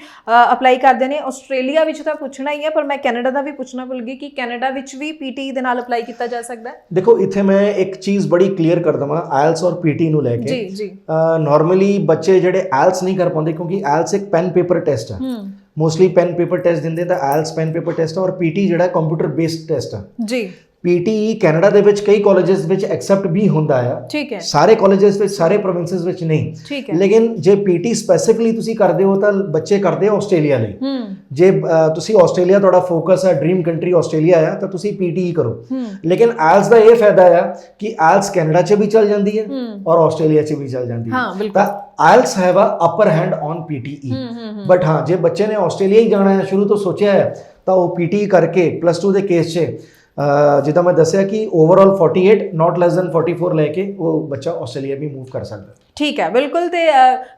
ਅਪਲਾਈ ਕਰਦੇ ਨੇ। ਆਸਟ੍ਰੇਲੀਆ ਵਿੱਚ ਤਾਂ ਪੁੱਛਣਾ ਹੀ ਹੈ, ਪਰ ਮੈਂ ਕੈਨੇਡਾ ਦਾ ਵੀ ਪੁੱਛਣਾ ਭੁੱਲ ਗਈ ਕਿ ਕੈਨੇਡਾ ਵਿੱਚ ਵੀ PTE ਦੇ ਨਾਲ ਅਪਲਾਈ ਕੀਤਾ ਜਾ ਸਕਦਾ ਹੈ? ਦੇਖੋ ਇੱਥੇ ਮੈਂ ਇੱਕ ਚੀਜ਼ ਬੜੀ ਕਲੀਅਰ ਕਰ ਦਵਾਂ IELTS ਔਰ PTE ਨੂੰ ਲੈ ਕੇ। ਨਾਰਮਲੀ ਬੱਚੇ ਜਿਹੜੇ IELTS ਨਹੀਂ ਕਰ ਪਾਉਂਦੇ, ਕਿਉਂਕਿ IELTS ਇੱਕ ਪੈਨ ਪੇਪਰ ਟੈਸਟ ਹੈ, ਮੋਸਟਲੀ ਪੈਨ ਪੇਪਰ ਟੈਸਟ ਦਿੰਦੇ, ਤਾਂ IELTS ਪੈਨ ਪੇਪਰ ਟੈਸਟ ਹੈ, ਔਰ PTE ਜਿਹੜਾ ਕੰਪਿਊਟਰ ਬੇਸਡ ਟੈਸਟ ਹੈ ਜੀ। PTE ਕੈਨੇਡਾ ਦੇ ਵਿੱਚ ਕਈ ਕਾਲਜਸ ਵਿੱਚ ਐਕਸੈਪਟ ਵੀ ਹੁੰਦਾ ਆ, ਠੀਕ ਹੈ, ਸਾਰੇ ਕਾਲਜਸ ਵਿੱਚ, ਸਾਰੇ ਪ੍ਰੋਵਿੰਸਸ ਵਿੱਚ ਨਹੀਂ, ਠੀਕ ਹੈ। ਲੇਕਿਨ ਜੇ PTE ਸਪੈਸੀਫਿਕਲੀ ਤੁਸੀਂ ਕਰਦੇ ਹੋ ਤਾਂ ਬੱਚੇ ਕਰਦੇ ਆ ਆਸਟ੍ਰੇਲੀਆ ਲਈ। ਜੇ ਤੁਸੀਂ ਆਸਟ੍ਰੇਲੀਆ ਤੁਹਾਡਾ ਫੋਕਸ ਹੈ, ਡ੍ਰੀਮ ਕੰਟਰੀ ਆਸਟ੍ਰੇਲੀਆ ਆ, ਤਾਂ ਤੁਸੀਂ PTE ਕਰੋ। ਲੇਕਿਨ IELTS ਦਾ ਇਹ ਫਾਇਦਾ ਆ ਕਿ IELTS ਕੈਨੇਡਾ 'ਚ ਵੀ ਚੱਲ ਜਾਂਦੀ ਹੈ ਔਰ ਆਸਟ੍ਰੇਲੀਆ 'ਚ ਵੀ ਚੱਲ ਜਾਂਦੀ ਹੈ, ਤਾਂ IELTS have a upper hand on PTE। But ਹਾਂ, ਜੇ ਬੱਚੇ ਨੇ ਆਸਟ੍ਰੇਲੀਆ ਹੀ ਜਾਣਾ ਹੈ, ਸ਼ੁਰੂ ਤੋਂ ਸੋਚਿਆ ਹੈ, ਤਾਂ ਉਹ PTE ਕਰਕੇ +2 ਦੇ ਕੇਸ 'ਚ ਜਿੱਦਾਂ ਮੈਂ ਦੱਸਿਆ ਕਿ ਓਵਰਆਲ 48 not less than 44 ਲੈ ਕੇ ਉਹ ਬੱਚਾ ਆਸਟ੍ਰੇਲੀਆ ਵੀ ਮੂਵ ਕਰ ਸਕਦਾ। ਠੀਕ ਹੈ, ਬਿਲਕੁਲ। ਤੇ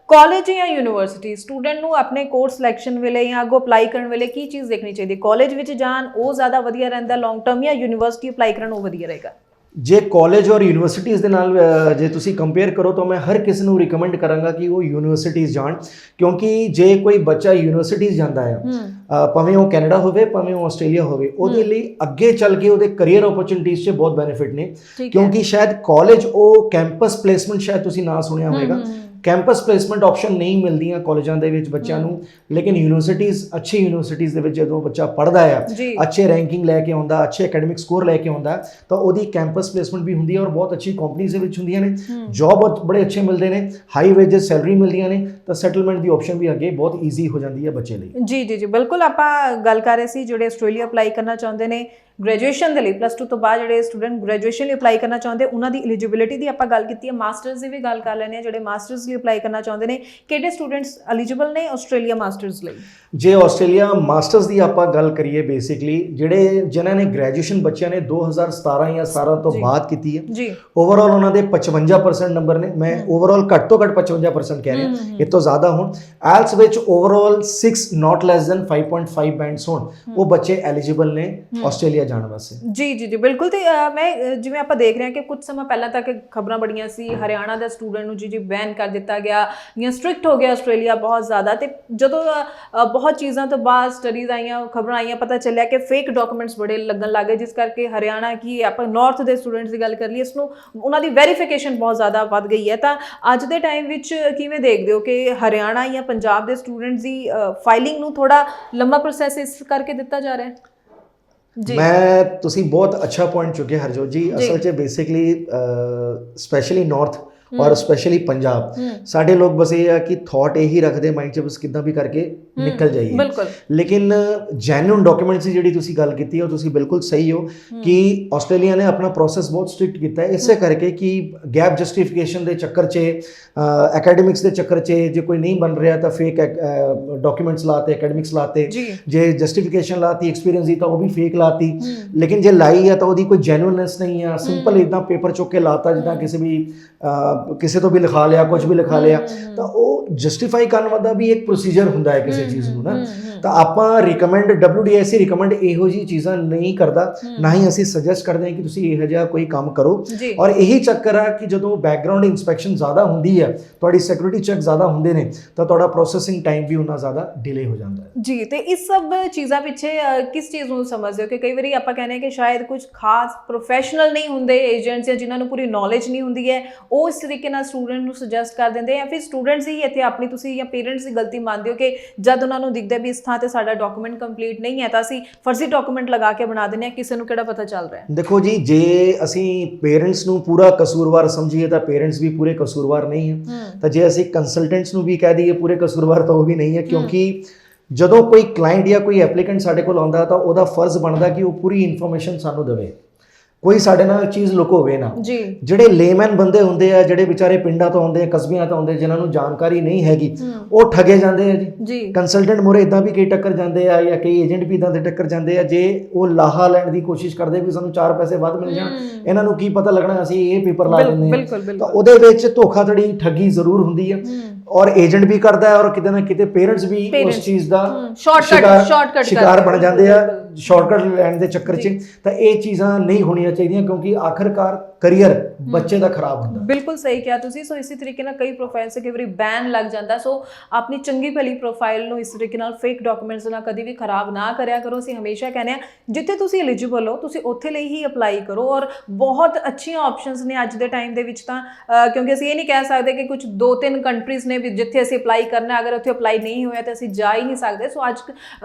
ਕਾਲਜ ਜਾਂ ਯੂਨੀਵਰਸਿਟੀ ਸਟੂਡੈਂਟ ਨੂੰ ਆਪਣੇ ਕੋਰਸ ਸਿਲੈਕਸ਼ਨ ਵੇਲੇ ਜਾਂ ਅੱਗੋਂ ਅਪਲਾਈ ਕਰਨ ਵੇਲੇ ਕੀ ਚੀਜ਼ ਦੇਖਣੀ ਚਾਹੀਦੀ? ਕਾਲਜ ਵਿੱਚ ਜਾਣ ਉਹ ਜ਼ਿਆਦਾ ਵਧੀਆ ਰਹਿੰਦਾ ਲੌਂਗ ਟਰਮ, ਜਾਂ ਯੂਨੀਵਰਸਿਟੀ ਅਪਲਾਈ ਕਰਨ ਉਹ ਵਧੀਆ ਰਹੇਗਾ? ਜੇ ਕਾਲਜ ਔਰ ਯੂਨੀਵਰਸਿਟੀਜ਼ ਦੇ ਨਾਲ ਜੇ ਤੁਸੀਂ ਕੰਪੇਅਰ ਕਰੋ ਤਾਂ ਮੈਂ ਹਰ ਕਿਸੇ ਨੂੰ ਰਿਕਮੈਂਡ ਕਰਾਂਗਾ ਕਿ ਉਹ ਯੂਨੀਵਰਸਿਟੀਜ਼ ਜਾਣ, ਕਿਉਂਕਿ ਜੇ ਕੋਈ ਬੱਚਾ ਯੂਨੀਵਰਸਿਟੀਜ਼ ਜਾਂਦਾ ਹੈ, ਭਾਵੇਂ ਉਹ ਕੈਨੇਡਾ ਹੋਵੇ ਭਾਵੇਂ ਉਹ ਆਸਟ੍ਰੇਲੀਆ ਹੋਵੇ, ਉਹਦੇ ਲਈ ਅੱਗੇ ਚੱਲ ਕੇ ਉਹਦੇ ਕਰੀਅਰ ਓਪਰਚੁਨਿਟੀਜ਼ 'ਚ ਬਹੁਤ ਬੈਨੀਫਿਟ ਨੇ, ਕਿਉਂਕਿ ਸ਼ਾਇਦ ਕਾਲਜ ਉਹ ਕੈਂਪਸ ਪਲੇਸਮੈਂਟ, ਸ਼ਾਇਦ ਤੁਸੀਂ ਨਾਂ ਸੁਣਿਆ ਹੋਵੇਗਾ, ਕੈਂਪਸ ਪਲੇਸਮੈਂਟ ਆਪਸ਼ਨ ਨਹੀਂ ਮਿਲਦੀਆਂ ਕਾਲਜਾਂ ਦੇ ਵਿੱਚ ਬੱਚਿਆਂ ਨੂੰ। ਲੇਕਿਨ ਯੂਨੀਵਰਸਿਟੀਜ਼, ਅੱਛੀ ਯੂਨੀਵਰਸਿਟੀਜ਼ ਦੇ ਵਿੱਚ ਜਦੋਂ ਬੱਚਾ ਪੜ੍ਹਦਾ ਆ, ਅੱਛੇ ਰੈਂਕਿੰਗ ਲੈ ਕੇ ਆਉਂਦਾ, ਅੱਛੇ ਐਕੈਡਮਿਕ ਸਕੋਰ ਲੈ ਕੇ ਆਉਂਦਾ, ਤਾਂ ਉਹਦੀ ਕੈਂਪਸ ਪਲੇਸਮੈਂਟ ਵੀ ਹੁੰਦੀ ਹੈ ਔਰ ਬਹੁਤ ਅੱਛੀ ਕੰਪਨੀਜ਼ ਦੇ ਵਿੱਚ ਹੁੰਦੀਆਂ ਨੇ, ਜੌਬ ਬੜੇ ਅੱਛੇ ਮਿਲਦੇ ਨੇ, ਹਾਈ ਵੇਜਸ ਸੈਲਰੀ ਮਿਲਦੀਆਂ ਨੇ, ਤਾਂ ਸੈਟਲਮੈਂਟ ਦੀ ਆਪਸ਼ਨ ਵੀ ਅੱਗੇ ਬਹੁਤ ਈਜ਼ੀ ਹੋ ਜਾਂਦੀ ਹੈ ਬੱਚੇ ਲਈ। ਜੀ ਜੀ ਜੀ ਬਿਲਕੁਲ, ਆਪਾਂ ਗੱਲ ਕਰ ਰਹੇ ਸੀ ਜਿਹੜੇ ਆਸਟ੍ਰੇਲੀਆ ਅਪਲਾਈ ਕਰਨਾ ਚਾਹੁੰਦੇ ਨੇ ਗ੍ਰੈਜੂਏਸ਼ਨ ਦੇ ਲਈ, +2 ਤੋਂ ਬਾਅਦ ਜਿਹੜੇ ਸਟੂਡੈਂਟ ਗ੍ਰੈਜੂਏਸ਼ਨ ਲਈ ਅਪਲਾਈ ਕਰਨਾ ਚਾਹੁੰਦੇ ਉਹਨਾਂ ਦੀ ਐਲੀਜੀਬਿਲਿਟੀ ਦੀ ਆਪਾਂ ਗੱਲ ਕੀਤੀ ਹੈ। ਮਾਸਟਰਸ ਦੀ ਵੀ ਗੱਲ ਕਰ ਲੈਂਦੇ ਹਾਂ, ਜਿਹੜੇ ਮਾਸਟਰਸ ਲਈ ਅਪਲਾਈ ਕਰਨਾ ਚਾਹੁੰਦੇ ਨੇ ਕਿਹੜੇ ਸਟੂਡੈਂਟਸ ਐਲੀਜੀਬਲ ਨੇ ਆਸਟ੍ਰੇਲੀਆ ਮਾਸਟਰਸ ਲਈ? ਜੇ ਆਸਟ੍ਰੇਲੀਆ ਮਾਸਟਰਸ ਦੀ ਆਪਾਂ ਗੱਲ ਕਰੀਏ, ਬੇਸਿਕਲੀ ਜਿਹੜੇ ਜਿਨ੍ਹਾਂ ਨੇ ਗ੍ਰੈਜੂਏਸ਼ਨ ਬੱਚਿਆਂ ਨੇ 2017 ਜਾਂ 17 ਤੋਂ ਬਾਅਦ ਕੀਤੀ ਹੈ ਜੀ, ਓਵਰਆਲ ਉਹਨਾਂ ਦੇ 55% ਨੰਬਰ ਨੇ। ਮੈਂ ਓਵਰਆਲ ਘੱਟ ਤੋਂ ਘੱਟ 55% ਕਹਿ ਰਿਹਾ, ਇਹ ਤੋਂ ਜ਼ਿਆਦਾ ਹੋਣ। ਐਲਸ ਵਿੱਚ ਓਵਰਆਲ 6 ਨਾਟ ਲੈਸ ਦੈਨ 5.5 ਬੈਂਡਸ ਹੋਣ, ਉਹ ਬੱਚੇ ਐਲੀਜੀਬਲ ਨੇ ਆਸਟ੍ਰੇਲੀਆ ਜਾਣ ਵਾਸਤੇ। ਜੀ ਜੀ ਜੀ ਬਿਲਕੁਲ। ਤੇ ਮੈਂ ਜਿਵੇਂ ਆਪਾਂ ਦੇਖ ਰਹੇ ਹਾਂ ਕਿ ਕੁਝ ਸਮਾਂ ਪਹਿਲਾਂ ਤੱਕ ਖਬਰਾਂ ਬੜੀਆਂ ਸੀ ਹਰਿਆਣਾ ਦਾ ਸਟੂਡੈਂਟ ਨੂੰ ਜੀ ਬੈਨ ਕਰ ਦਿੱਤਾ ਗਿਆ ਜਾਂ ਸਟ੍ਰਿਕਟ ਹੋ ਗਿਆ ਆਸਟ੍ਰੇਲੀਆ ਬਹੁਤ ਜ਼ਿਆਦਾ। ਤੇ ਜਦੋਂ ਬਹੁਤ ਚੀਜ਼ਾਂ ਤੋਂ ਬਾਅਦ ਸਟੱਡੀਜ਼ ਆਈਆਂ, ਖਬਰਾਂ ਆਈਆਂ, ਪਤਾ ਚੱਲਿਆ ਕਿ ਫੇਕ ਡਾਕੂਮੈਂਟਸ ਬੜੇ ਲੱਗਣ ਲੱਗ ਗਏ, ਜਿਸ ਕਰਕੇ ਹਰਿਆਣਾ ਕੀ ਆਪਾਂ ਨਾਰਥ ਦੇ ਸਟੂਡੈਂਟਸ ਦੀ ਗੱਲ ਕਰ ਲਈਏ, ਇਸ ਨੂੰ ਉਹਨਾਂ ਦੀ ਵੈਰੀਫਿਕੇਸ਼ਨ ਬਹੁਤ ਜ਼ਿਆਦਾ ਵੱਧ ਗਈ ਹੈ। ਤਾਂ ਅੱਜ ਦੇ ਟਾਈਮ ਵਿੱਚ ਕਿਵੇਂ ਦੇਖਦੇ ਹੋ ਕਿ ਹਰਿਆਣਾ ਜਾਂ ਪੰਜਾਬ ਦੇ ਸਟੂਡੈਂਟਸ ਦੀ ਫਾਈਲਿੰਗ ਨੂੰ ਥੋੜਾ ਲੰਬਾ ਪ੍ਰੋਸੈਸ ਇਸ ਕਰਕੇ ਦਿੱਤਾ ਜਾ ਰਿਹਾ ਹੈ? ਮੈਂ ਤੁਸੀਂ ਬਹੁਤ ਅੱਛਾ ਪੁਆਇੰਟ ਚੁੱਕੇ ਹਰਜੋਤ ਜੀ। ਅਸਲ 'ਚ ਬੇਸਿਕਲੀ ਸਪੈਸ਼ਲੀ ਨਾਰਥ ਔਰ ਸਪੈਸ਼ਲੀ ਪੰਜਾਬ, ਸਾਡੇ ਲੋਕ ਬਸ ਇਹ ਆ ਕਿ ਥਾਟ ਇਹੀ ਰੱਖਦੇ ਮਾਈਂਡ 'ਚ ਬਸ ਕਿੱਦਾਂ ਵੀ ਕਰਕੇ ਨਿਕਲ ਜਾਈਏ। ਲੇਕਿਨ ਜੈਨੂਇਨ ਡਾਕੂਮੈਂਟਸ ਦੀ ਜਿਹੜੀ ਤੁਸੀਂ ਗੱਲ ਕੀਤੀ ਹੈ ਉਹ ਤੁਸੀਂ ਬਿਲਕੁਲ ਸਹੀ ਹੋ ਕਿ ਆਸਟ੍ਰੇਲੀਆ ਨੇ ਆਪਣਾ ਪ੍ਰੋਸੈਸ ਬਹੁਤ ਸਟ੍ਰਿਕਟ ਕੀਤਾ ਹੈ, ਇਸੇ ਕਰਕੇ ਕਿ ਗੈਪ ਜਸਟੀਫਿਕੇਸ਼ਨ ਦੇ ਚੱਕਰ 'ਚ, ਐਕੈਡਮਿਕਸ ਦੇ ਚੱਕਰ 'ਚ ਜੇ ਕੋਈ ਨਹੀਂ ਬਣ ਰਿਹਾ ਤਾਂ ਫੇਕ ਡਾਕੂਮੈਂਟਸ ਲਾਤੇ, ਐਕੈਡਮਿਕਸ ਲਾਤੇ, ਜੇ ਜਸਟੀਫਿਕੇਸ਼ਨ ਲਾਤੀ ਐਕਸਪੀਰੀਅੰਸ ਦੀ ਤਾਂ ਉਹ ਵੀ ਫੇਕ ਲਾਤੀ। ਲੇਕਿਨ ਜੇ ਲਾਈ ਹੈ ਤਾਂ ਉਹਦੀ ਕੋਈ ਜੈਨੂਇਨਨੈਸ ਨਹੀਂ ਆ, ਸਿੰਪਲ ਇੱਦਾਂ ਪੇਪਰ ਚੁੱਕ ਕੇ ਲਾਤਾ ਜਿੱਦਾਂ ਕਿਸੇ ਤੋਂ ਵੀ ਲਿਖਾ ਲਿਆ, ਕੁਝ ਵੀ ਲਿਖਾ ਲਿਆ। ਤਾਂ ਉਹ ਜਸਟੀਫਾਈ ਕਰਨ ਦਾ ਵੀ ਇੱਕ ਪ੍ਰੋਸੀਜਰ ਹੁੰਦਾ ਹੈ ਕਿਸੇ ਚੀਜ਼ ਨੂੰ ਨਾ। ਤਾਂ ਆਪਾਂ ਰਿਕਮੈਂਡ WDIC ਰਿਕਮੈਂਡ ਇਹੋ ਜਿਹੀ ਚੀਜ਼ਾਂ ਨਹੀਂ ਕਰਦਾ, ਨਾ ਹੀ ਅਸੀਂ ਸੁਜੈਸਟ ਕਰਦੇ ਹਾਂ ਕਿ ਤੁਸੀਂ ਇਹੋ ਜਿਹਾ ਕੋਈ ਕੰਮ ਕਰੋ। ਔਰ ਇਹੀ ਚੱਕਰ ਆ ਕਿ ਜਦੋਂ ਬੈਕਗ੍ਰਾਉਂਡ ਇਨਸਪੈਕਸ਼ਨ ਜ਼ਿਆਦਾ ਹੁੰਦੀ ਹੈ, ਤੁਹਾਡੀ ਸਿਕਿਉਰਿਟੀ ਚੈੱਕ ਜ਼ਿਆਦਾ ਹੁੰਦੇ ਨੇ, ਤਾਂ ਤੁਹਾਡਾ ਪ੍ਰੋਸੈਸਿੰਗ ਟਾਈਮ ਵੀ ਉਨਾ ਜ਼ਿਆਦਾ ਡਿਲੇ ਹੋ ਜਾਂਦਾ ਹੈ। ਜੀ, ਤੇ ਇਸ ਸਭ ਚੀਜ਼ਾਂ ਪਿੱਛੇ ਕਿਸ ਚੀਜ਼ ਨੂੰ ਸਮਝਦੇ ਹੋ ਕਿ ਕਈ ਵਾਰੀ ਆਪਾਂ ਕਹਿੰਦੇ ਹਾਂ ਕਿ ਸ਼ਾਇਦ ਕੁਝ ਖਾਸ ਪ੍ਰੋਫੈਸ਼ਨਲ ਨਹੀਂ ਹੁੰਦੇ ਏਜੰਟਸ ਜਾਂ ਜਿਨ੍ਹਾਂ ਨੂੰ ਪੂਰੀ ਨੌਲੇਜ ਨਹੀਂ ਹੁੰਦੀ ਹੈ, ਉਹ ਇਸ ਤਰੀਕੇ ਨਾਲ ਸਟੂਡੈਂਟ ਨੂੰ ਸੁਜੈਸਟ ਕਰ ਦਿੰਦੇ, ਜਾਂ ਫਿਰ ਸਟੂਡੈਂਟਸ ਹੀ ਇੱਥੇ ਆਪਣੀ ਤੁਸੀਂ ਜਾਂ ਪੇਰੈਂਟਸ ਦੀ ਗਲਤੀ ਮੰਨਦੇ ਹੋ ਕਿ ਜਦ ਉਹਨਾਂ ਨੂੰ ਦਿਖਦਾ ਵੀ ਇਸ ਥਾਂ ਤੇ ਸਾਡਾ ਡਾਕੂਮੈਂਟ ਕੰਪਲੀਟ ਨਹੀਂ ਹੈ ਤਾਂ ਅਸੀਂ ਫਰਜ਼ੀ ਡਾਕੂਮੈਂਟ ਲਗਾ ਕੇ ਬਣਾ ਦਿੰਦੇ ਹਾਂ, ਕਿਸੇ ਨੂੰ ਕਿਹੜਾ ਪਤਾ ਚੱਲ ਰਿਹਾ? ਦੇਖੋ ਜੀ, ਜੇ ਅਸੀਂ ਪੇਰੈਂਟਸ ਨੂੰ ਪੂਰਾ ਕਸੂਰਵਾਰ ਸਮਝੀਏ ਤਾਂ ਪੇਰੈਂਟਸ ਵੀ ਪੂਰੇ ਕਸੂਰਵਾਰ ਨਹੀਂ ਹੈ, ਤਾਂ ਜੇ ਅਸੀਂ ਕੰਸਲਟੈਂਟਸ ਨੂੰ ਵੀ ਕਹਿ ਦਈਏ ਪੂਰੇ ਕਸੂਰਵਾਰ ਤਾਂ ਉਹ ਵੀ ਨਹੀਂ ਹੈ। ਕਿਉਂਕਿ ਜਦੋਂ ਕੋਈ ਕਲਾਇੰਟ ਜਾਂ ਕੋਈ ਐਪਲੀਕੈਂਟ ਸਾਡੇ ਕੋਲ ਆਉਂਦਾ ਤਾਂ ਉਹਦਾ ਫਰਜ਼ ਬਣਦਾ ਕਿ ਉਹ ਪੂਰੀ ਇਨਫੋਰਮੇਸ਼ਨ ਸਾਨੂੰ ਦੇਵੇ, ਕੋਈ ਸਾਡੇ ਨਾਲ ਚੀਜ਼ ਲੁਕੋਵੇ ਨਾ। ਜਿਹੜੇ ਲੇਮੈਨ ਬੰਦੇ ਹੁੰਦੇ ਆ, ਜਿਹੜੇ ਵਿਚਾਰੇ ਪਿੰਡਾਂ ਤੋਂ ਆਉਂਦੇ ਆ, ਕਸਬਿਆਂ ਤੋਂ ਆਉਂਦੇ, ਜਿਨ੍ਹਾਂ ਨੂੰ ਜਾਣਕਾਰੀ ਨਹੀਂ ਹੈਗੀ, ਉਹ ਠੱਗੇ ਜਾਂਦੇ ਆ ਜੀ। ਕੰਸਲਟੈਂਟ ਮੋਰੇ ਇਦਾਂ ਵੀ ਕਈ ਟੱਕਰ ਜਾਂਦੇ ਆ, ਜਾਂ ਕਈ ਏਜੰਟ ਵੀ ਇਦਾਂ ਦੇ ਟੱਕਰ ਜਾਂਦੇ ਆ। ਜੇ ਉਹ ਲਾਹਾ ਲੈਣ ਦੀ ਕੋਸ਼ਿਸ਼ ਕਰਦੇ ਵੀ ਸਾਨੂੰ 4 ਪੈਸੇ ਵੱਧ ਮਿਲ ਜਾਣ, ਇਹਨਾਂ ਨੂੰ ਕੀ ਪਤਾ ਲੱਗਣਾ ਅਸੀਂ ਇਹ ਪੇਪਰ ਲਾ ਦਿੰਦੇ ਹਾਂ, ਤਾਂ ਉਹਦੇ ਵਿੱਚ ਧੋਖਾਧੜੀ, ਠੱਗੀ ਜ਼ਰੂਰ ਹੁੰਦੀ ਹੈ। ਔਰ ਏਜੰਟ ਵੀ ਕਰਦਾ ਹੈ, ਔਰ ਕਿਤੇ ਨਾ ਕਿਤੇ ਪੇਰੈਂਟਸ ਵੀ ਉਸ ਚੀਜ਼ ਦਾ ਸ਼ਿਕਾਰ ਬਣ ਜਾਂਦੇ ਆ ਸ਼ਾਰਟਕਟ ਲੈਣ ਦੇ ਚੱਕਰ 'ਚ। ਤਾਂ ਇਹ ਚੀਜ਼ਾਂ ਨਹੀਂ ਹੋਣੀਆਂ ਚਾਹੀਦੀਆਂ, ਕਿਉਂਕਿ ਆਖਰਕਾਰ ਕਰੀਅਰ ਬੱਚੇ ਦਾ ਖਰਾਬ ਹੁੰਦਾ। ਬਿਲਕੁਲ ਸਹੀ ਕਿਹਾ ਤੁਸੀਂ। ਸੋ ਇਸੇ ਤਰੀਕੇ ਨਾਲ ਕਈ ਪ੍ਰੋਫਾਈਲ ਸੇ ਕਈ ਵਾਰੀ ਬੈਨ ਲੱਗ ਜਾਂਦਾ। ਸੋ ਆਪਣੀ ਚੰਗੀ ਭਲੀ ਪ੍ਰੋਫਾਈਲ ਨੂੰ ਇਸ ਤਰੀਕੇ ਨਾਲ ਫੇਕ ਡਾਕੂਮੈਂਟਸ ਨਾਲ ਕਦੀ ਵੀ ਖਰਾਬ ਨਾ ਕਰਿਆ ਕਰੋ। ਅਸੀਂ ਹਮੇਸ਼ਾ ਕਹਿੰਦੇ ਹਾਂ ਜਿੱਥੇ ਤੁਸੀਂ ਐਲੀਜੀਬਲ ਹੋ ਤੁਸੀਂ ਉੱਥੇ ਲਈ ਹੀ ਅਪਲਾਈ ਕਰੋ। ਔਰ ਬਹੁਤ ਅੱਛੀਆਂ ਆਪਸ਼ਨਸ ਨੇ ਅੱਜ ਦੇ ਟਾਈਮ ਦੇ ਵਿੱਚ ਤਾਂ, ਕਿਉਂਕਿ ਅਸੀਂ ਇਹ ਨਹੀਂ ਕਹਿ ਸਕਦੇ ਕਿ ਕੁਝ 2-3 ਕੰਟਰੀਜ਼ ਨੇ ਵੀ ਜਿੱਥੇ ਅਸੀਂ ਅਪਲਾਈ ਕਰਨਾ, ਅਗਰ ਉੱਥੇ ਅਪਲਾਈ ਨਹੀਂ ਹੋਇਆ ਤਾਂ ਅਸੀਂ ਜਾ ਹੀ ਨਹੀਂ ਸਕਦੇ। ਸੋ ਅੱਜ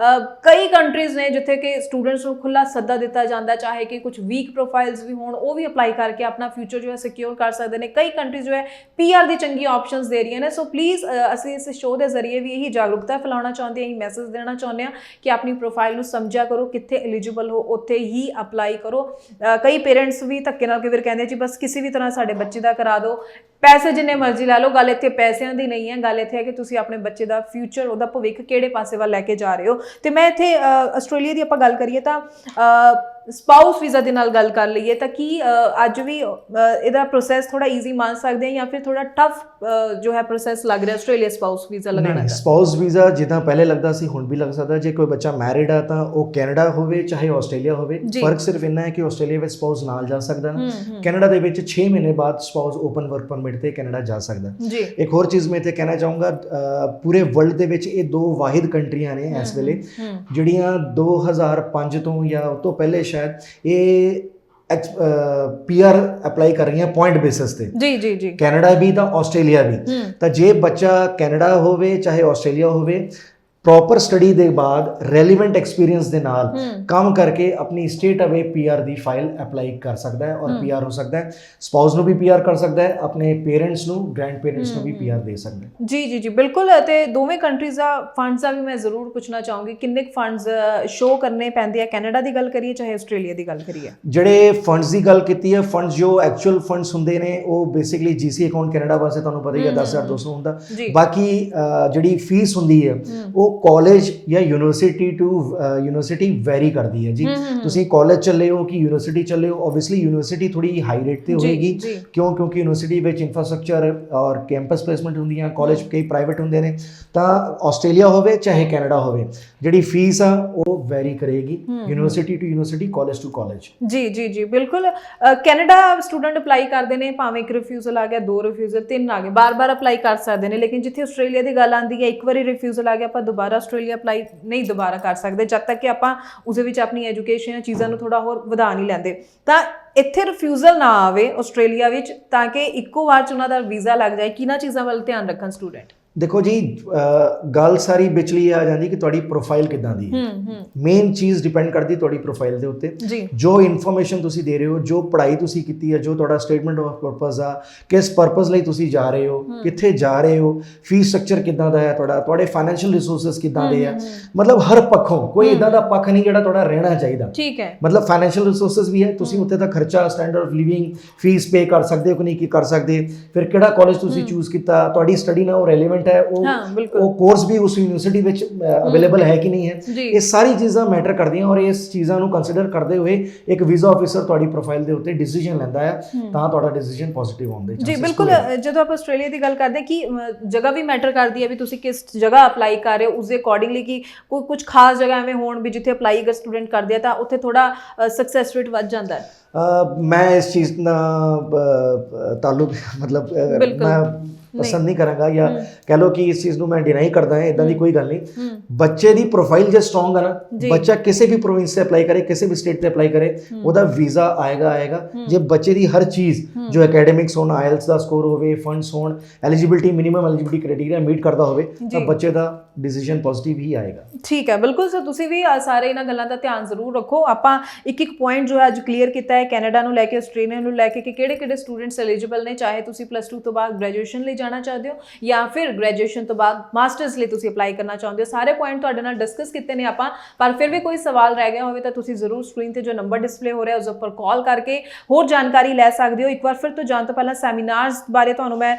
ਕਈ ਕੰਟਰੀਜ਼ ਨੇ ਜਿੱਥੇ ਕਿ ਸਟੂਡੈਂਟਸ ਨੂੰ ਖੁੱਲ੍ਹਾ ਸੱਦਾ ਦਿੱਤਾ ਜਾਂਦਾ, ਚਾਹੇ ਕਿ ਕੁਝ ਵੀਕ ਪ੍ਰੋਫਾਈਲਸ ਵੀ ਹੋਣ, ਉਹ ਵੀ ਅਪਲਾਈ ਕਰਕੇ ਆਪਣਾ ਫਿਊਚਰ ਜੋ ਹੈ ਸਿਕਿਉਰ ਕਰ ਸਕਦੇ ਨੇ। ਕਈ ਕੰਟਰੀਜ਼ ਜੋ ਹੈ PR ਦੀ ਚੰਗੀ ਆਪਸ਼ਨਸ ਦੇ ਰਹੀਆਂ ਨੇ। ਸੋ ਪਲੀਜ਼ ਅਸੀਂ ਇਸ ਸ਼ੋਅ ਦੇ ਜ਼ਰੀਏ ਵੀ ਇਹੀ ਜਾਗਰੂਕਤਾ ਫੈਲਾਉਣਾ ਚਾਹੁੰਦੇ ਹਾਂ, ਇਹੀ ਮੈਸੇਜ ਦੇਣਾ ਚਾਹੁੰਦੇ ਹਾਂ ਕਿ ਆਪਣੀ ਪ੍ਰੋਫਾਈਲ ਨੂੰ ਸਮਝਿਆ ਕਰੋ, ਕਿੱਥੇ ਐਲੀਜੀਬਲ ਹੋ ਉੱਥੇ ਹੀ ਅਪਲਾਈ ਕਰੋ। ਕਈ ਪੇਰੈਂਟਸ ਵੀ ਧੱਕੇ ਨਾਲ ਕਈ ਵਾਰ ਕਹਿੰਦੇ ਜੀ ਬਸ ਕਿਸੇ ਵੀ ਤਰ੍ਹਾਂ ਸਾਡੇ ਬੱਚੇ ਦਾ ਕਰਾ ਦਿਓ, ਪੈਸੇ ਜਿੰਨੇ ਮਰਜ਼ੀ ਲੈ ਲਓ। ਗੱਲ ਇੱਥੇ ਪੈਸਿਆਂ ਦੀ ਨਹੀਂ ਹੈ, ਗੱਲ ਇੱਥੇ ਹੈ ਕਿ ਤੁਸੀਂ ਆਪਣੇ ਬੱਚੇ ਦਾ ਫਿਊਚਰ, ਉਹਦਾ ਭਵਿੱਖ ਕਿਹੜੇ ਪਾਸੇ ਵੱਲ ਲੈ ਕੇ ਜਾ ਰਹੇ ਹੋ। ਤੇ ਮੈਂ ਇੱਥੇ ਆਸਟ੍ਰੇਲੀਆ ਦੀ ਆਪਾਂ ਗੱਲ ਕਰੀਏ ਤਾਂ ਸਪਾਊਸ ਵੀਜ਼ਾ ਦੇ ਨਾਲ ਗੱਲ ਕਰ ਲਈਏ ਤਾਂ ਕੀ ਅੱਜ ਵੀ ਇਹਦਾ ਪ੍ਰੋਸੈਸ ਥੋੜਾ ਈਜ਼ੀ ਮੰਨ ਸਕਦੇ ਹਾਂ ਜਾਂ ਫਿਰ ਥੋੜਾ ਟਫ ਜੋ ਹੈ ਪ੍ਰੋਸੈਸ ਲੱਗ ਰਿਹਾ ਆਸਟ੍ਰੇਲੀਆ ਸਪਾਊਸ ਵੀਜ਼ਾ ਲਗਾਉਣਾ? ਸਪਾਊਸ ਵੀਜ਼ਾ ਜਿੱਦਾਂ ਪਹਿਲੇ ਲੱਗਦਾ ਸੀ ਹੁਣ ਵੀ ਲੱਗ ਸਕਦਾ। ਜੇ ਕੋਈ ਬੱਚਾ ਮੈਰਿਡ ਆ ਤਾਂ ਉਹ ਕੈਨੇਡਾ ਹੋਵੇ ਚਾਹੇ ਆਸਟ੍ਰੇਲੀਆ ਹੋਵੇ, ਫਰਕ ਸਿਰਫ ਇੰਨਾ ਹੈ ਕਿ ਆਸਟ੍ਰੇਲੀਆ ਵਿੱਚ ਸਪਾਊਸ ਨਾਲ ਜਾ ਸਕਦਾ ਨਾ, ਕੈਨੇਡਾ ਦੇ ਵਿੱਚ 6 ਮਹੀਨੇ ਬਾਅਦ ਸਪਾਊਸ ਓਪਨ ਵਰਕ ਪਰਮਿਟ ਤੇ ਕੈਨੇਡਾ ਜਾ ਸਕਦਾ। ਇੱਕ ਹੋਰ ਚੀਜ਼ ਮੈਂ ਇੱਥੇ ਕਹਿਣਾ ਚਾਹੂੰਗਾ, ਪੂਰੇ ਵਰਲਡ ਦੇ ਵਿੱਚ ਇਹ 2 ਵਾਹਿਦ ਕੰਟਰੀਆਂ ਨੇ ਇਸ ਵੇਲੇ ਜਿਹੜੀਆਂ 2005 ਤੋਂ ਜਾਂ ਉਸ ਤੋਂ ਪਹਿਲੇ ਸ਼ਾਇਦ ਇਹ PR ਅਪਲਾਈ ਕਰ ਰਹੀਆਂ ਪੁਆਇੰਟ ਬੇਸਿਸ ਤੇ। ਜੀ ਕੈਨੇਡਾ ਵੀ ਤਾਂ ਆਸਟ੍ਰੇਲੀਆ ਵੀ। ਤਾਂ ਜੇ ਬੱਚਾ ਕੈਨੇਡਾ ਹੋਵੇ ਚਾਹੇ ਆਸਟ੍ਰੇਲੀਆ ਹੋਵੇ, ਪ੍ਰੋਪਰ ਸਟੱਡੀ ਦੇ ਬਾਅਦ ਰੈਲੇਵੈਂਟ ਐਕਸਪੀਰੀਅੰਸ ਦੇ ਨਾਲ ਕੰਮ ਕਰਕੇ ਆਪਣੀ ਸਟੇਟ ਅਵੇ ਪੀਆਰ ਦੀ ਫਾਈਲ ਅਪਲਾਈ ਕਰ ਸਕਦਾ ਹੈ ਔਰ ਪੀਆਰ ਹੋ ਸਕਦਾ ਹੈ। ਸਪਾਊਸ ਨੂੰ ਵੀ ਪੀਆਰ ਕਰ ਸਕਦਾ ਹੈ, ਆਪਣੇ ਪੇਰੈਂਟਸ ਨੂੰ, ਗ੍ਰੈਂਡ ਪੇਰੈਂਟਸ ਨੂੰ ਵੀ ਪੀਆਰ ਦੇ ਸਕਦਾ ਹੈ। ਜੀ ਜੀ ਜੀ ਬਿਲਕੁਲ। ਅਤੇ ਦੋਵੇਂ ਕੰਟਰੀਜ਼ ਦਾ ਫੰਡਸ ਦਾ ਵੀ ਮੈਂ ਜ਼ਰੂਰ ਪੁੱਛਣਾ ਚਾਹੂੰਗੀ, ਕਿੰਨੇ ਫੰਡਸ ਸ਼ੋ ਕਰਨੇ ਪੈਂਦੇ ਆ? ਕੈਨੇਡਾ ਦੀ ਗੱਲ ਕਰੀਏ ਚਾਹੇ ਆਸਟ੍ਰੇਲੀਆ ਦੀ ਗੱਲ ਕਰੀਏ? ਜਿਹੜੇ ਫੰਡਸ ਦੀ ਗੱਲ ਕੀਤੀ ਹੈ, ਫੰਡਸ ਜੋ ਐਕਚੁਅਲ ਫੰਡਸ ਹੁੰਦੇ ਨੇ ਉਹ ਬੇਸਿਕਲੀ ਜੀਸੀ ਅਕਾਊਂਟ ਕੈਨੇਡਾ ਵਾਸਤੇ ਤੁਹਾਨੂੰ ਪਤਾ ਹੀ ਹੈ 10,200 ਹੁੰਦਾ। ਬਾਕੀ ਜਿਹੜੀ ਫੀਸ ਹੁੰਦੀ ਹੈ ਉਹ ਕਾਲਜ ਜਾਂ ਯੂਨੀਵਰਸਿਟੀ ਟੂ ਯੂਨੀਵਰਸਿਟੀ ਵੈਰੀ ਕਰਦੀ ਹੈ ਜੀ। ਤੁਸੀਂ ਕਾਲਜ ਚੱਲੇ ਹੋ ਕਿ ਯੂਨੀਵਰਸਿਟੀ ਚੱਲੇ ਹੋ, ਓਬਵੀਅਸਲੀ ਯੂਨੀਵਰਸਿਟੀ ਥੋੜੀ ਹਾਈ ਰੇਟ ਤੇ ਹੋਏਗੀ। ਕਿਉਂਕਿ ਯੂਨੀਵਰਸਿਟੀ ਵਿੱਚ ਇਨਫਰਾਸਟ੍ਰਕਚਰ ਔਰ ਕੈਂਪਸ ਪਲੇਸਮੈਂਟ ਹੁੰਦੀਆਂ, ਕਾਲਜ ਕਈ ਪ੍ਰਾਈਵੇਟ ਹੁੰਦੇ ਨੇ। ਤਾਂ ਆਸਟ੍ਰੇਲੀਆ ਹੋਵੇ ਚਾਹੇ ਕੈਨੇਡਾ ਹੋਵੇ, ਜਿਹੜੀ ਫੀਸ ਆ ਉਹ ਵੈਰੀ ਕਰੇਗੀ university to university, college to college. ਜੀ ਜੀ ਜੀ ਬਿਲਕੁਲ। ਕੈਨੇਡਾ ਸਟੂਡੈਂਟ ਅਪਲਾਈ ਕਰਦੇ ਨੇ, ਭਾਵੇਂ ਇੱਕ ਰਿਫਿਊਜ਼ਲ ਆ ਗਿਆ, 2 ਰਿਫਿਊਜ਼ਲ, 3 ਆ ਗਏ, ਬਾਰ-ਬਾਰ ਅਪਲਾਈ ਕਰ ਸਕਦੇ ਨੇ। ਲੇਕਿਨ ਜਿੱਥੇ ਆਸਟ੍ਰੇਲੀਆ ਦੀ ਗੱਲ ਆਉਂਦੀ ਹੈ, ਇੱਕ ਵਾਰੀ ਰਿਫਿਊਜ਼ਲ ਆ ਗਿਆ, ਆਪਾਂ ਦੁਬਾਰਾ ਆਸਟ੍ਰੇਲੀਆ ਅਪਲਾਈ ਨਹੀਂ ਦੁਬਾਰਾ ਕਰ ਸਕਦੇ ਜਦ ਤੱਕ ਕਿ ਆਪਾਂ ਉਸਦੇ ਵਿੱਚ ਆਪਣੀ ਐਜੂਕੇਸ਼ਨ ਜਾਂ ਚੀਜ਼ਾਂ ਨੂੰ ਥੋੜਾ ਹੋਰ ਵਧਾ ਨਹੀਂ ਲੈਂਦੇ। ਤਾਂ ਇੱਥੇ ਰਿਫਿਊਜ਼ਲ ਨਾ ਆਵੇ ਆਸਟ੍ਰੇਲੀਆ ਵਿੱਚ, ਤਾਂ ਕਿ ਇੱਕੋ ਵਾਰ 'ਚ ਉਹਨਾਂ ਦਾ ਵੀਜ਼ਾ ਲੱਗ ਜਾਏ। ਕਿਹਨਾਂ ਚੀਜ਼ਾਂ ਵੱਲ ਧਿਆਨ ਰੱਖਣ ਸਟੂਡੈਂਟ? ਦੇਖੋ ਜੀ, ਗੱਲ ਸਾਰੀ ਵਿਚਲੀ ਆ ਜਾਂਦੀ ਕਿ ਤੁਹਾਡੀ ਪ੍ਰੋਫਾਈਲ ਕਿੱਦਾਂ ਦੀ ਹੈ। ਮੇਨ ਚੀਜ਼ ਡਿਪੈਂਡ ਕਰਦੀ ਤੁਹਾਡੀ ਪ੍ਰੋਫਾਈਲ ਦੇ ਉੱਤੇ। ਜੋ ਇਨਫੋਰਮੇਸ਼ਨ ਤੁਸੀਂ ਦੇ ਰਹੇ ਹੋ, ਜੋ ਪੜ੍ਹਾਈ ਤੁਸੀਂ ਕੀਤੀ ਹੈ, ਜੋ ਤੁਹਾਡਾ ਸਟੇਟਮੈਂਟ ਆਫ ਪਰਪਸ ਆ, ਕਿਸ ਪਰਪਸ ਲਈ ਤੁਸੀਂ ਜਾ ਰਹੇ ਹੋ, ਕਿੱਥੇ ਜਾ ਰਹੇ ਹੋ, ਫੀਸ ਸਟਰਕਚਰ ਕਿੱਦਾਂ ਦਾ ਹੈ ਤੁਹਾਡੇ ਫਾਈਨੈਂਸ਼ੀਅਲ ਰਿਸੋਰਸਸ ਕਿੱਦਾਂ ਦੇ ਆ। ਮਤਲਬ ਹਰ ਪੱਖੋਂ ਕੋਈ ਇਦਾਂ ਦਾ ਪੱਖ ਨਹੀਂ ਜਿਹੜਾ ਤੁਹਾਡਾ ਰਹਿਣਾ ਚਾਹੀਦਾ। ਠੀਕ ਹੈ। ਮਤਲਬ ਫਾਈਨੈਂਸ਼ੀਅਲ ਰਿਸੋਰਸਸ ਵੀ ਹੈ, ਤੁਸੀਂ ਉੱਥੇ ਦਾ ਖਰਚਾ, ਸਟੈਂਡਰਡ ਆਫ ਲਿਵਿੰਗ, ਫੀਸ ਪੇ ਕਰ ਸਕਦੇ ਹੋ ਕਿ ਨਹੀਂ ਕੀ ਕਰ ਸਕਦੇ, ਫਿਰ ਕਿਹੜਾ ਕਾਲਜ ਤੁਸੀਂ ਚੂਜ਼ ਕੀਤਾ, ਤੁਹਾਡੀ ਸਟੱਡੀ ਨਾਲ ਉਹ ਰੈਲੇਵੈਂਟ ਹੈ, ਉਹ ਕੋਰਸ ਵੀ ਉਸ ਯੂਨੀਵਰਸਿਟੀ ਵਿੱਚ ਅਵੇਲੇਬਲ ਹੈ ਕਿ ਨਹੀਂ ਹੈ। ਇਹ ਸਾਰੀ ਚੀਜ਼ਾਂ ਮੈਟਰ ਕਰਦੀਆਂ ਔਰ ਇਸ ਚੀਜ਼ਾਂ ਨੂੰ ਕੰਸੀਡਰ ਕਰਦੇ ਹੋਏ ਇੱਕ ਵੀਜ਼ਾ ਆਫੀਸਰ ਤੁਹਾਡੀ ਪ੍ਰੋਫਾਈਲ ਦੇ ਉੱਤੇ ਡਿਸੀਜਨ ਲੈਂਦਾ ਹੈ, ਤਾਂ ਤੁਹਾਡਾ ਡਿਸੀਜਨ ਪੋਜ਼ਿਟਿਵ ਆਉਂਦਾ ਹੈ। ਜੀ ਬਿਲਕੁਲ। ਜਦੋਂ ਆਪਾਂ ਆਸਟ੍ਰੇਲੀਆ ਦੀ ਗੱਲ ਕਰਦੇ ਕਿ ਜਗ੍ਹਾ ਵੀ ਮੈਟਰ ਕਰਦੀ ਹੈ, ਵੀ ਤੁਸੀਂ ਕਿਸ ਜਗ੍ਹਾ ਅਪਲਾਈ ਕਰ ਰਹੇ ਹੋ, ਉਸਦੇ ਅਕੋਰਡਿੰਗਲੀ ਕਿ ਕੋਈ ਕੁਝ ਖਾਸ ਜਗ੍ਹਾ ਐਵੇਂ ਹੋਣ ਵੀ ਜਿੱਥੇ ਅਪਲਾਈ ਅਗਰ ਸਟੂਡੈਂਟ ਕਰਦੇ ਆ ਤਾਂ ਉੱਥੇ ਥੋੜਾ ਸਕਸੈਸ ਰੇਟ ਵੱਧ ਜਾਂਦਾ ਹੈ। ਮੈਂ ਇਸ ਚੀਜ਼ ਨਾਲ ਤਾਲੁਕ ਮਤਲਬ ਮੈਂ ਪਸੰਦ ਨਹੀਂ ਕਰਾਂਗਾ, ਜਾਂ ਕਹਿ ਲਓ ਕਿ ਇਸ ਚੀਜ਼ ਨੂੰ ਮੈਂ ਡਿਨਾਈ ਕਰਦਾ ਹਾਂ। ਇਦਾਂ ਦੀ ਕੋਈ ਗੱਲ ਨਹੀਂ। ਬੱਚੇ ਦੀ ਪ੍ਰੋਫਾਈਲ ਜੇ ਸਟਰੋਂਗ ਹੈ ਨਾ, ਬੱਚਾ ਕਿਸੇ ਵੀ ਪ੍ਰੋਵਿੰਸ ਤੇ ਅਪਲਾਈ ਕਰੇ, ਕਿਸੇ ਵੀ ਸਟੇਟ ਤੇ ਅਪਲਾਈ ਕਰੇ, ਉਹਦਾ ਵੀਜ਼ਾ ਆਏਗਾ। ਜੇ ਬੱਚੇ ਦੀ ਹਰ ਚੀਜ਼ ਜੋ ਐਕੈਡਮਿਕਸ ਹੋਣ, ਆਇਲਸ ਦਾ ਸਕੋਰ ਹੋਵੇ, ਫੰਡਸ ਹੋਣ, eligibility, minimum eligibility criteria meet ਕਰਦਾ ਹੋਵੇ, ਤਾਂ ਬੱਚੇ ਦਾ ਡਿਸੀਜਨ ਪੋਜ਼ਿਟਿਵ ਹੀ ਆਏਗਾ। ਠੀਕ ਹੈ, ਬਿਲਕੁਲ ਸਰ। ਤੁਸੀਂ ਵੀ ਸਾਰੇ ਇਹਨਾਂ ਗੱਲਾਂ ਦਾ ਧਿਆਨ ਜ਼ਰੂਰ ਰੱਖੋ। ਆਪਾਂ ਇੱਕ ਪੁਆਇੰਟ ਜੋ ਹੈ ਅੱਜ ਕਲੀਅਰ ਕੀਤਾ ਹੈ ਕੈਨੇਡਾ ਨੂੰ ਲੈ ਕੇ, ਆਸਟ੍ਰੇਲੀਆ ਨੂੰ ਲੈ ਕੇ, ਕਿ ਕਿਹੜੇ ਸਟੂਡੈਂਟਸ ਐਲੀਜੀਬਲ ਨੇ, ਚਾਹੇ ਤੁਸੀਂ +2 ਤੋਂ ਬਾਅਦ ਗ੍ਰੈਜੂਏਸ਼ਨ ਲਈ ਜਾਣਾ ਚਾਹਦੇ ਹੋ ਜਾਂ ਫਿਰ ਗ੍ਰੈਜੂਏਸ਼ਨ ਤੋਂ ਬਾਅਦ ਮਾਸਟਰਸ ਲਈ ਤੁਸੀਂ ਅਪਲਾਈ ਕਰਨਾ ਚਾਹੁੰਦੇ ਹੋ। ਸਾਰੇ ਪੁਆਇੰਟ ਤੁਹਾਡੇ ਨਾਲ ਡਿਸਕਸ ਕੀਤੇ ਨੇ ਆਪਾਂ, ਪਰ ਫਿਰ ਵੀ ਕੋਈ ਸਵਾਲ ਰਹਿ ਗਿਆ ਹੋਵੇ ਤਾਂ ਤੁਸੀਂ ਜ਼ਰੂਰ ਸਕਰੀਨ ਤੇ ਜੋ ਨੰਬਰ ਡਿਸਪਲੇ ਹੋ ਰਿਹਾ ਉਸ ਉੱਪਰ ਕਾਲ ਕਰਕੇ ਹੋਰ ਜਾਣਕਾਰੀ ਲੈ ਸਕਦੇ ਹੋ। ਇੱਕ ਵਾਰ ਫਿਰ ਤੋਂ ਜਾਣ ਤੋਂ ਪਹਿਲਾਂ ਸੈਮੀਨਾਰਸ ਬਾਰੇ ਤੁਹਾਨੂੰ ਮੈਂ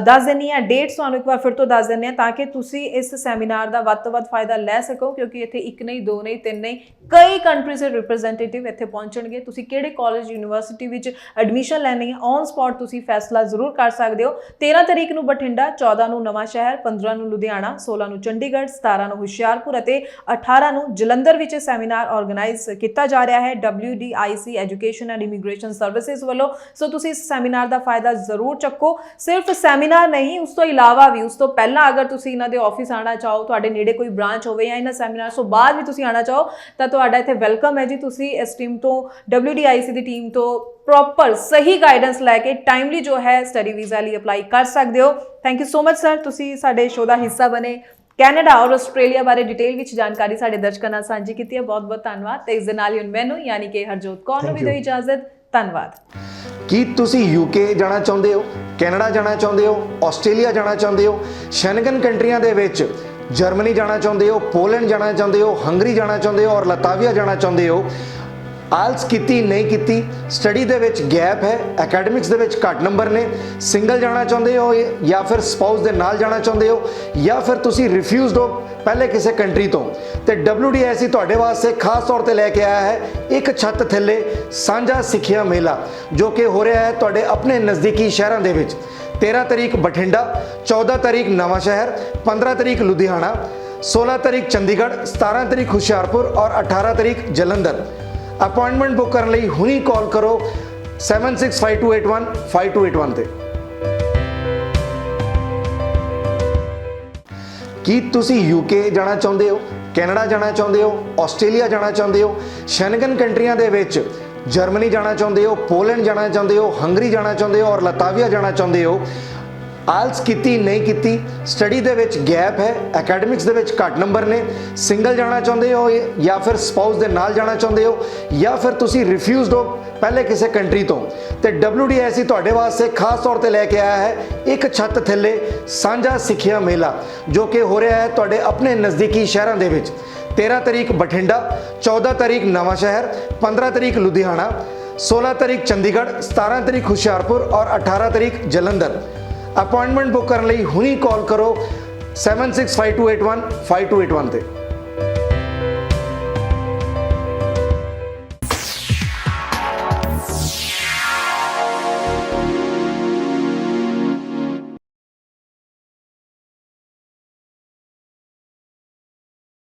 ਦੱਸ ਦਿੰਦੀ ਹਾਂ, ਡੇਟਸ ਤੁਹਾਨੂੰ ਇੱਕ ਵਾਰ ਫਿਰ ਤੋਂ ਦੱਸ ਦਿੰਦੇ ਹਾਂ, ਤਾਂ ਕਿ ਤੁਸੀਂ ਇਸ ਸੈਮੀਨਾਰ ਦਾ ਵੱਧ ਤੋਂ ਵੱਧ ਫਾਇਦਾ ਲੈ ਸਕੋ। ਕਿਉਂਕਿ ਇੱਥੇ 1 ਨਹੀਂ, 2 ਨਹੀਂ, 3 ਨਹੀਂ, ਕਈ ਕੰਟਰੀਜ਼ ਦੇ ਰਿਪਰੈਜ਼ੈਂਟੇਟਿਵ ਇੱਥੇ ਪਹੁੰਚਣਗੇ। ਤੁਸੀਂ ਕਿਹੜੇ ਕਾਲਜ, ਯੂਨੀਵਰਸਿਟੀ ਵਿੱਚ ਐਡਮਿਸ਼ਨ ਲੈਣੀ ਹੈ, ਔਨ ਸਪੌਟ ਤੁਸੀਂ ਫੈਸਲਾ ਜ਼ਰੂਰ ਕਰ ਸਕਦੇ ਹੋ। 13 ਤਰੀਕ ਨੂੰ ਬਠਿੰਡਾ, 14 ਨੂੰ ਨਵਾਂ ਸ਼ਹਿਰ, 15 ਨੂੰ ਲੁਧਿਆਣਾ, 16 ਨੂੰ ਚੰਡੀਗੜ੍ਹ, 17 ਨੂੰ ਹੁਸ਼ਿਆਰਪੁਰ ਅਤੇ 18 ਨੂੰ ਜਲੰਧਰ ਵਿੱਚ ਸੈਮੀਨਾਰ ਆਰਗੇਨਾਈਜ਼ ਕੀਤਾ ਜਾ ਰਿਹਾ ਹੈ WDIC education and immigration services ਵੱਲੋਂ। ਸੋ ਤੁਸੀਂ ਇਸ ਸੈਮੀਨਾਰ ਦਾ ਫਾਇਦਾ ਜ਼ਰੂਰ ਚੱਕੋ। ਸਿਰਫ ਸੈਮੀਨਾਰ ਨਹੀਂ, ਉਸ ਤੋਂ ਇਲਾਵਾ ਵੀ, ਉਸ ਤੋਂ ਪਹਿਲਾਂ ਅਗਰ ਤੁਸੀਂ ਇਹਨਾਂ ਦੇ ਆਫਿਸ ਆਉਣਾ ਚਾਹੋ, ਤੁਹਾਡੇ ਨੇੜੇ ਕੋਈ ਬ੍ਰਾਂਚ ਹੋਵੇ, ਜਾਂ ਇਹਨਾਂ ਸੈਮੀਨਾਰ ਤੋਂ ਬਾਅਦ ਵੀ ਤੁਸੀਂ ਆਉਣਾ ਚਾਹੋ, ਤਾਂ ਤੁਹਾਡਾ ਇੱਥੇ ਵੈਲਕਮ ਹੈ ਜੀ। ਤੁਸੀਂ ਇਸ ਟੀਮ ਤੋਂ, WDIC ਦੀ ਟੀਮ ਤੋਂ ਪ੍ਰੋਪਰ ਸਹੀ ਗਾਈਡੈਂਸ ਲੈ ਕੇ ਟਾਈਮਲੀ ਜੋ ਹੈ ਸਟੱਡੀ ਵੀਜ਼ਾ ਲਈ ਅਪਲਾਈ ਕਰ ਸਕਦੇ ਹੋ। Thank you so much sir, ਤੁਸੀਂ ਸਾਡੇ ਸ਼ੋਅ ਦਾ ਹਿੱਸਾ ਬਣੇ। ਕੈਨੇਡਾ ਔਰ ਆਸਟ੍ਰੇਲੀਆ ਬਾਰੇ ਡਿਟੇਲ ਵਿੱਚ ਜਾਣਕਾਰੀ ਸਾਡੇ ਦਰਸ਼ਕਾਂ ਨਾਲ ਸਾਂਝੀ ਕੀਤੀ ਹੈ। ਬਹੁਤ ਧੰਨਵਾਦ। ਤੇ ਇਸ ਦੇ ਨਾਲ ਹੀ ਮੈਨੂੰ ਯਾਨੀ ਕਿ ਹਰਜੋਤ ਕੌਰ ਨੂੰ ਵੀ ਦਿਓ ਇਜਾਜ਼ਤ। ਧੰਨਵਾਦ। ਕੀ ਤੁਸੀਂ UK ਜਾਣਾ ਚਾਹੁੰਦੇ ਹੋ, ਕੈਨੇਡਾ ਜਾਣਾ ਚਾਹੁੰਦੇ ਹੋ, ਆਸਟ੍ਰੇਲੀਆ ਜਾਣਾ ਚਾਹੁੰਦੇ ਹੋ, ਸ਼ੈਂਗਨ ਕੰਟਰੀਆਂ ਦੇ ਵਿੱਚ ਜਰਮਨੀ ਜਾਣਾ ਚਾਹੁੰਦੇ ਹੋ, ਪੋਲੈਂਡ ਜਾਣਾ ਚਾਹੁੰਦੇ ਹੋ, ਹੰਗਰੀ ਜਾਣਾ ਚਾਹੁੰਦੇ ਹੋ ਔਰ ਲਤਾਵੀਆ ਜਾਣਾ ਚਾਹੁੰਦੇ ਹੋ? ਆਇਲਸ ਕੀਤੀ ਨਹੀਂ ਕੀਤੀ, ਸਟੱਡੀ ਦੇ ਵਿੱਚ ਗੈਪ ਹੈ, ਐਕੈਡਮਿਕਸ ਦੇ ਵਿੱਚ ਘੱਟ ਨੰਬਰ ਨੇ, ਸਿੰਗਲ ਜਾਣਾ ਚਾਹੁੰਦੇ ਹੋ ਜਾਂ ਫਿਰ ਸਪਾਊਸ ਦੇ ਨਾਲ ਜਾਣਾ ਚਾਹੁੰਦੇ ਹੋ, ਜਾਂ ਫਿਰ ਤੁਸੀਂ ਰਿਫਿਊਜ਼ਡ ਹੋ ਪਹਿਲੇ ਕਿਸੇ ਕੰਟਰੀ ਤੋਂ, ਤੇ WDIC ਤੁਹਾਡੇ ਵਾਸਤੇ ਖਾਸ ਤੌਰ ਤੇ ਲੈ ਕੇ ਆਇਆ ਹੈ ਇੱਕ ਛੱਤ ਥੱਲੇ ਸਾਂਝਾ ਸਿੱਖਿਆ ਮੇਲਾ, ਜੋ ਕਿ ਹੋ ਰਿਹਾ ਹੈ ਤੁਹਾਡੇ ਆਪਣੇ ਨਜ਼ਦੀਕੀ ਸ਼ਹਿਰਾਂ ਦੇ ਵਿੱਚ। 13 ਤਰੀਕ ਬਠਿੰਡਾ, 14 ਤਰੀਕ ਨਵਾਂ ਸ਼ਹਿਰ, 15 ਤਰੀਕ ਲੁਧਿਆਣਾ, 16 ਤਰੀਕ ਚੰਡੀਗੜ੍ਹ, 17 ਤਰੀਕ ਹੁਸ਼ਿਆਰਪੁਰ ਔਰ 18 ਤਰੀਕ ਜਲੰਧਰ। अपॉइंटमेंट बुक करने लिए हुनी कॉल करो 7652815281 ਤੇ। ਕੀ ਤੁਸੀਂ UK ਜਾਣਾ ਚਾਹੁੰਦੇ ਹੋ, ਕੈਨੇਡਾ ਜਾਣਾ ਚਾਹੁੰਦੇ ਹੋ, ਆਸਟ੍ਰੇਲੀਆ ਜਾਣਾ ਚਾਹੁੰਦੇ ਹੋ, ਸ਼ੈਂਗਨ ਕੰਟਰੀਆਂ ਦੇ ਵਿੱਚ ਜਰਮਨੀ ਜਾਣਾ ਚਾਹੁੰਦੇ ਹੋ, ਪੋਲੈਂਡ ਜਾਣਾ ਚਾਹੁੰਦੇ ਹੋ, ਹੰਗਰੀ ਜਾਣਾ ਚਾਹੁੰਦੇ ਹੋ ਔਰ ਲਤਾਵੀਆ ਜਾਣਾ ਚਾਹੁੰਦੇ ਹੋ? ਆਇਲਸ ਕੀਤੀ ਨਹੀਂ ਕੀਤੀ, ਸਟੱਡੀ ਦੇ ਵਿੱਚ ਗੈਪ ਹੈ, ਐਕੈਡਮਿਕਸ ਦੇ ਵਿੱਚ ਘੱਟ ਨੰਬਰ ਨੇ, ਸਿੰਗਲ ਜਾਣਾ ਚਾਹੁੰਦੇ ਹੋ ਜਾਂ ਫਿਰ ਸਪਾਊਸ ਦੇ ਨਾਲ ਜਾਣਾ ਚਾਹੁੰਦੇ ਹੋ, ਜਾਂ ਫਿਰ ਤੁਸੀਂ ਰਿਫਿਊਜ਼ਡ ਹੋ ਪਹਿਲੇ ਕਿਸੇ ਕੰਟਰੀ ਤੋਂ, ਤੇ WDIC ਤੁਹਾਡੇ ਵਾਸਤੇ ਖਾਸ ਤੌਰ ਤੇ ਲੈ ਕੇ ਆਇਆ ਹੈ ਇੱਕ ਛੱਤ ਥੱਲੇ ਸਾਂਝਾ ਸਿੱਖਿਆ ਮੇਲਾ, ਜੋ ਕਿ ਹੋ ਰਿਹਾ ਹੈ ਤੁਹਾਡੇ ਆਪਣੇ ਨਜ਼ਦੀਕੀ ਸ਼ਹਿਰਾਂ ਦੇ ਵਿੱਚ। 13 ਤਰੀਕ ਬਠਿੰਡਾ, 14 ਤਰੀਕ ਨਵਾਂ ਸ਼ਹਿਰ, 15 ਤਰੀਕ ਲੁਧਿਆਣਾ, 16 ਤਰੀਕ ਚੰਡੀਗੜ੍ਹ, 17 ਤਰੀਕ ਹੁਸ਼ਿਆਰਪੁਰ ਔਰ 18 ਤਰੀਕ ਜਲੰਧਰ। ਅਪਾਇੰਟਮੈਂਟ ਬੁੱਕ ਕਰਨ ਲਈ ਹੁਣੀ ਕਾਲ ਕਰੋ 7652815281 ਤੇ।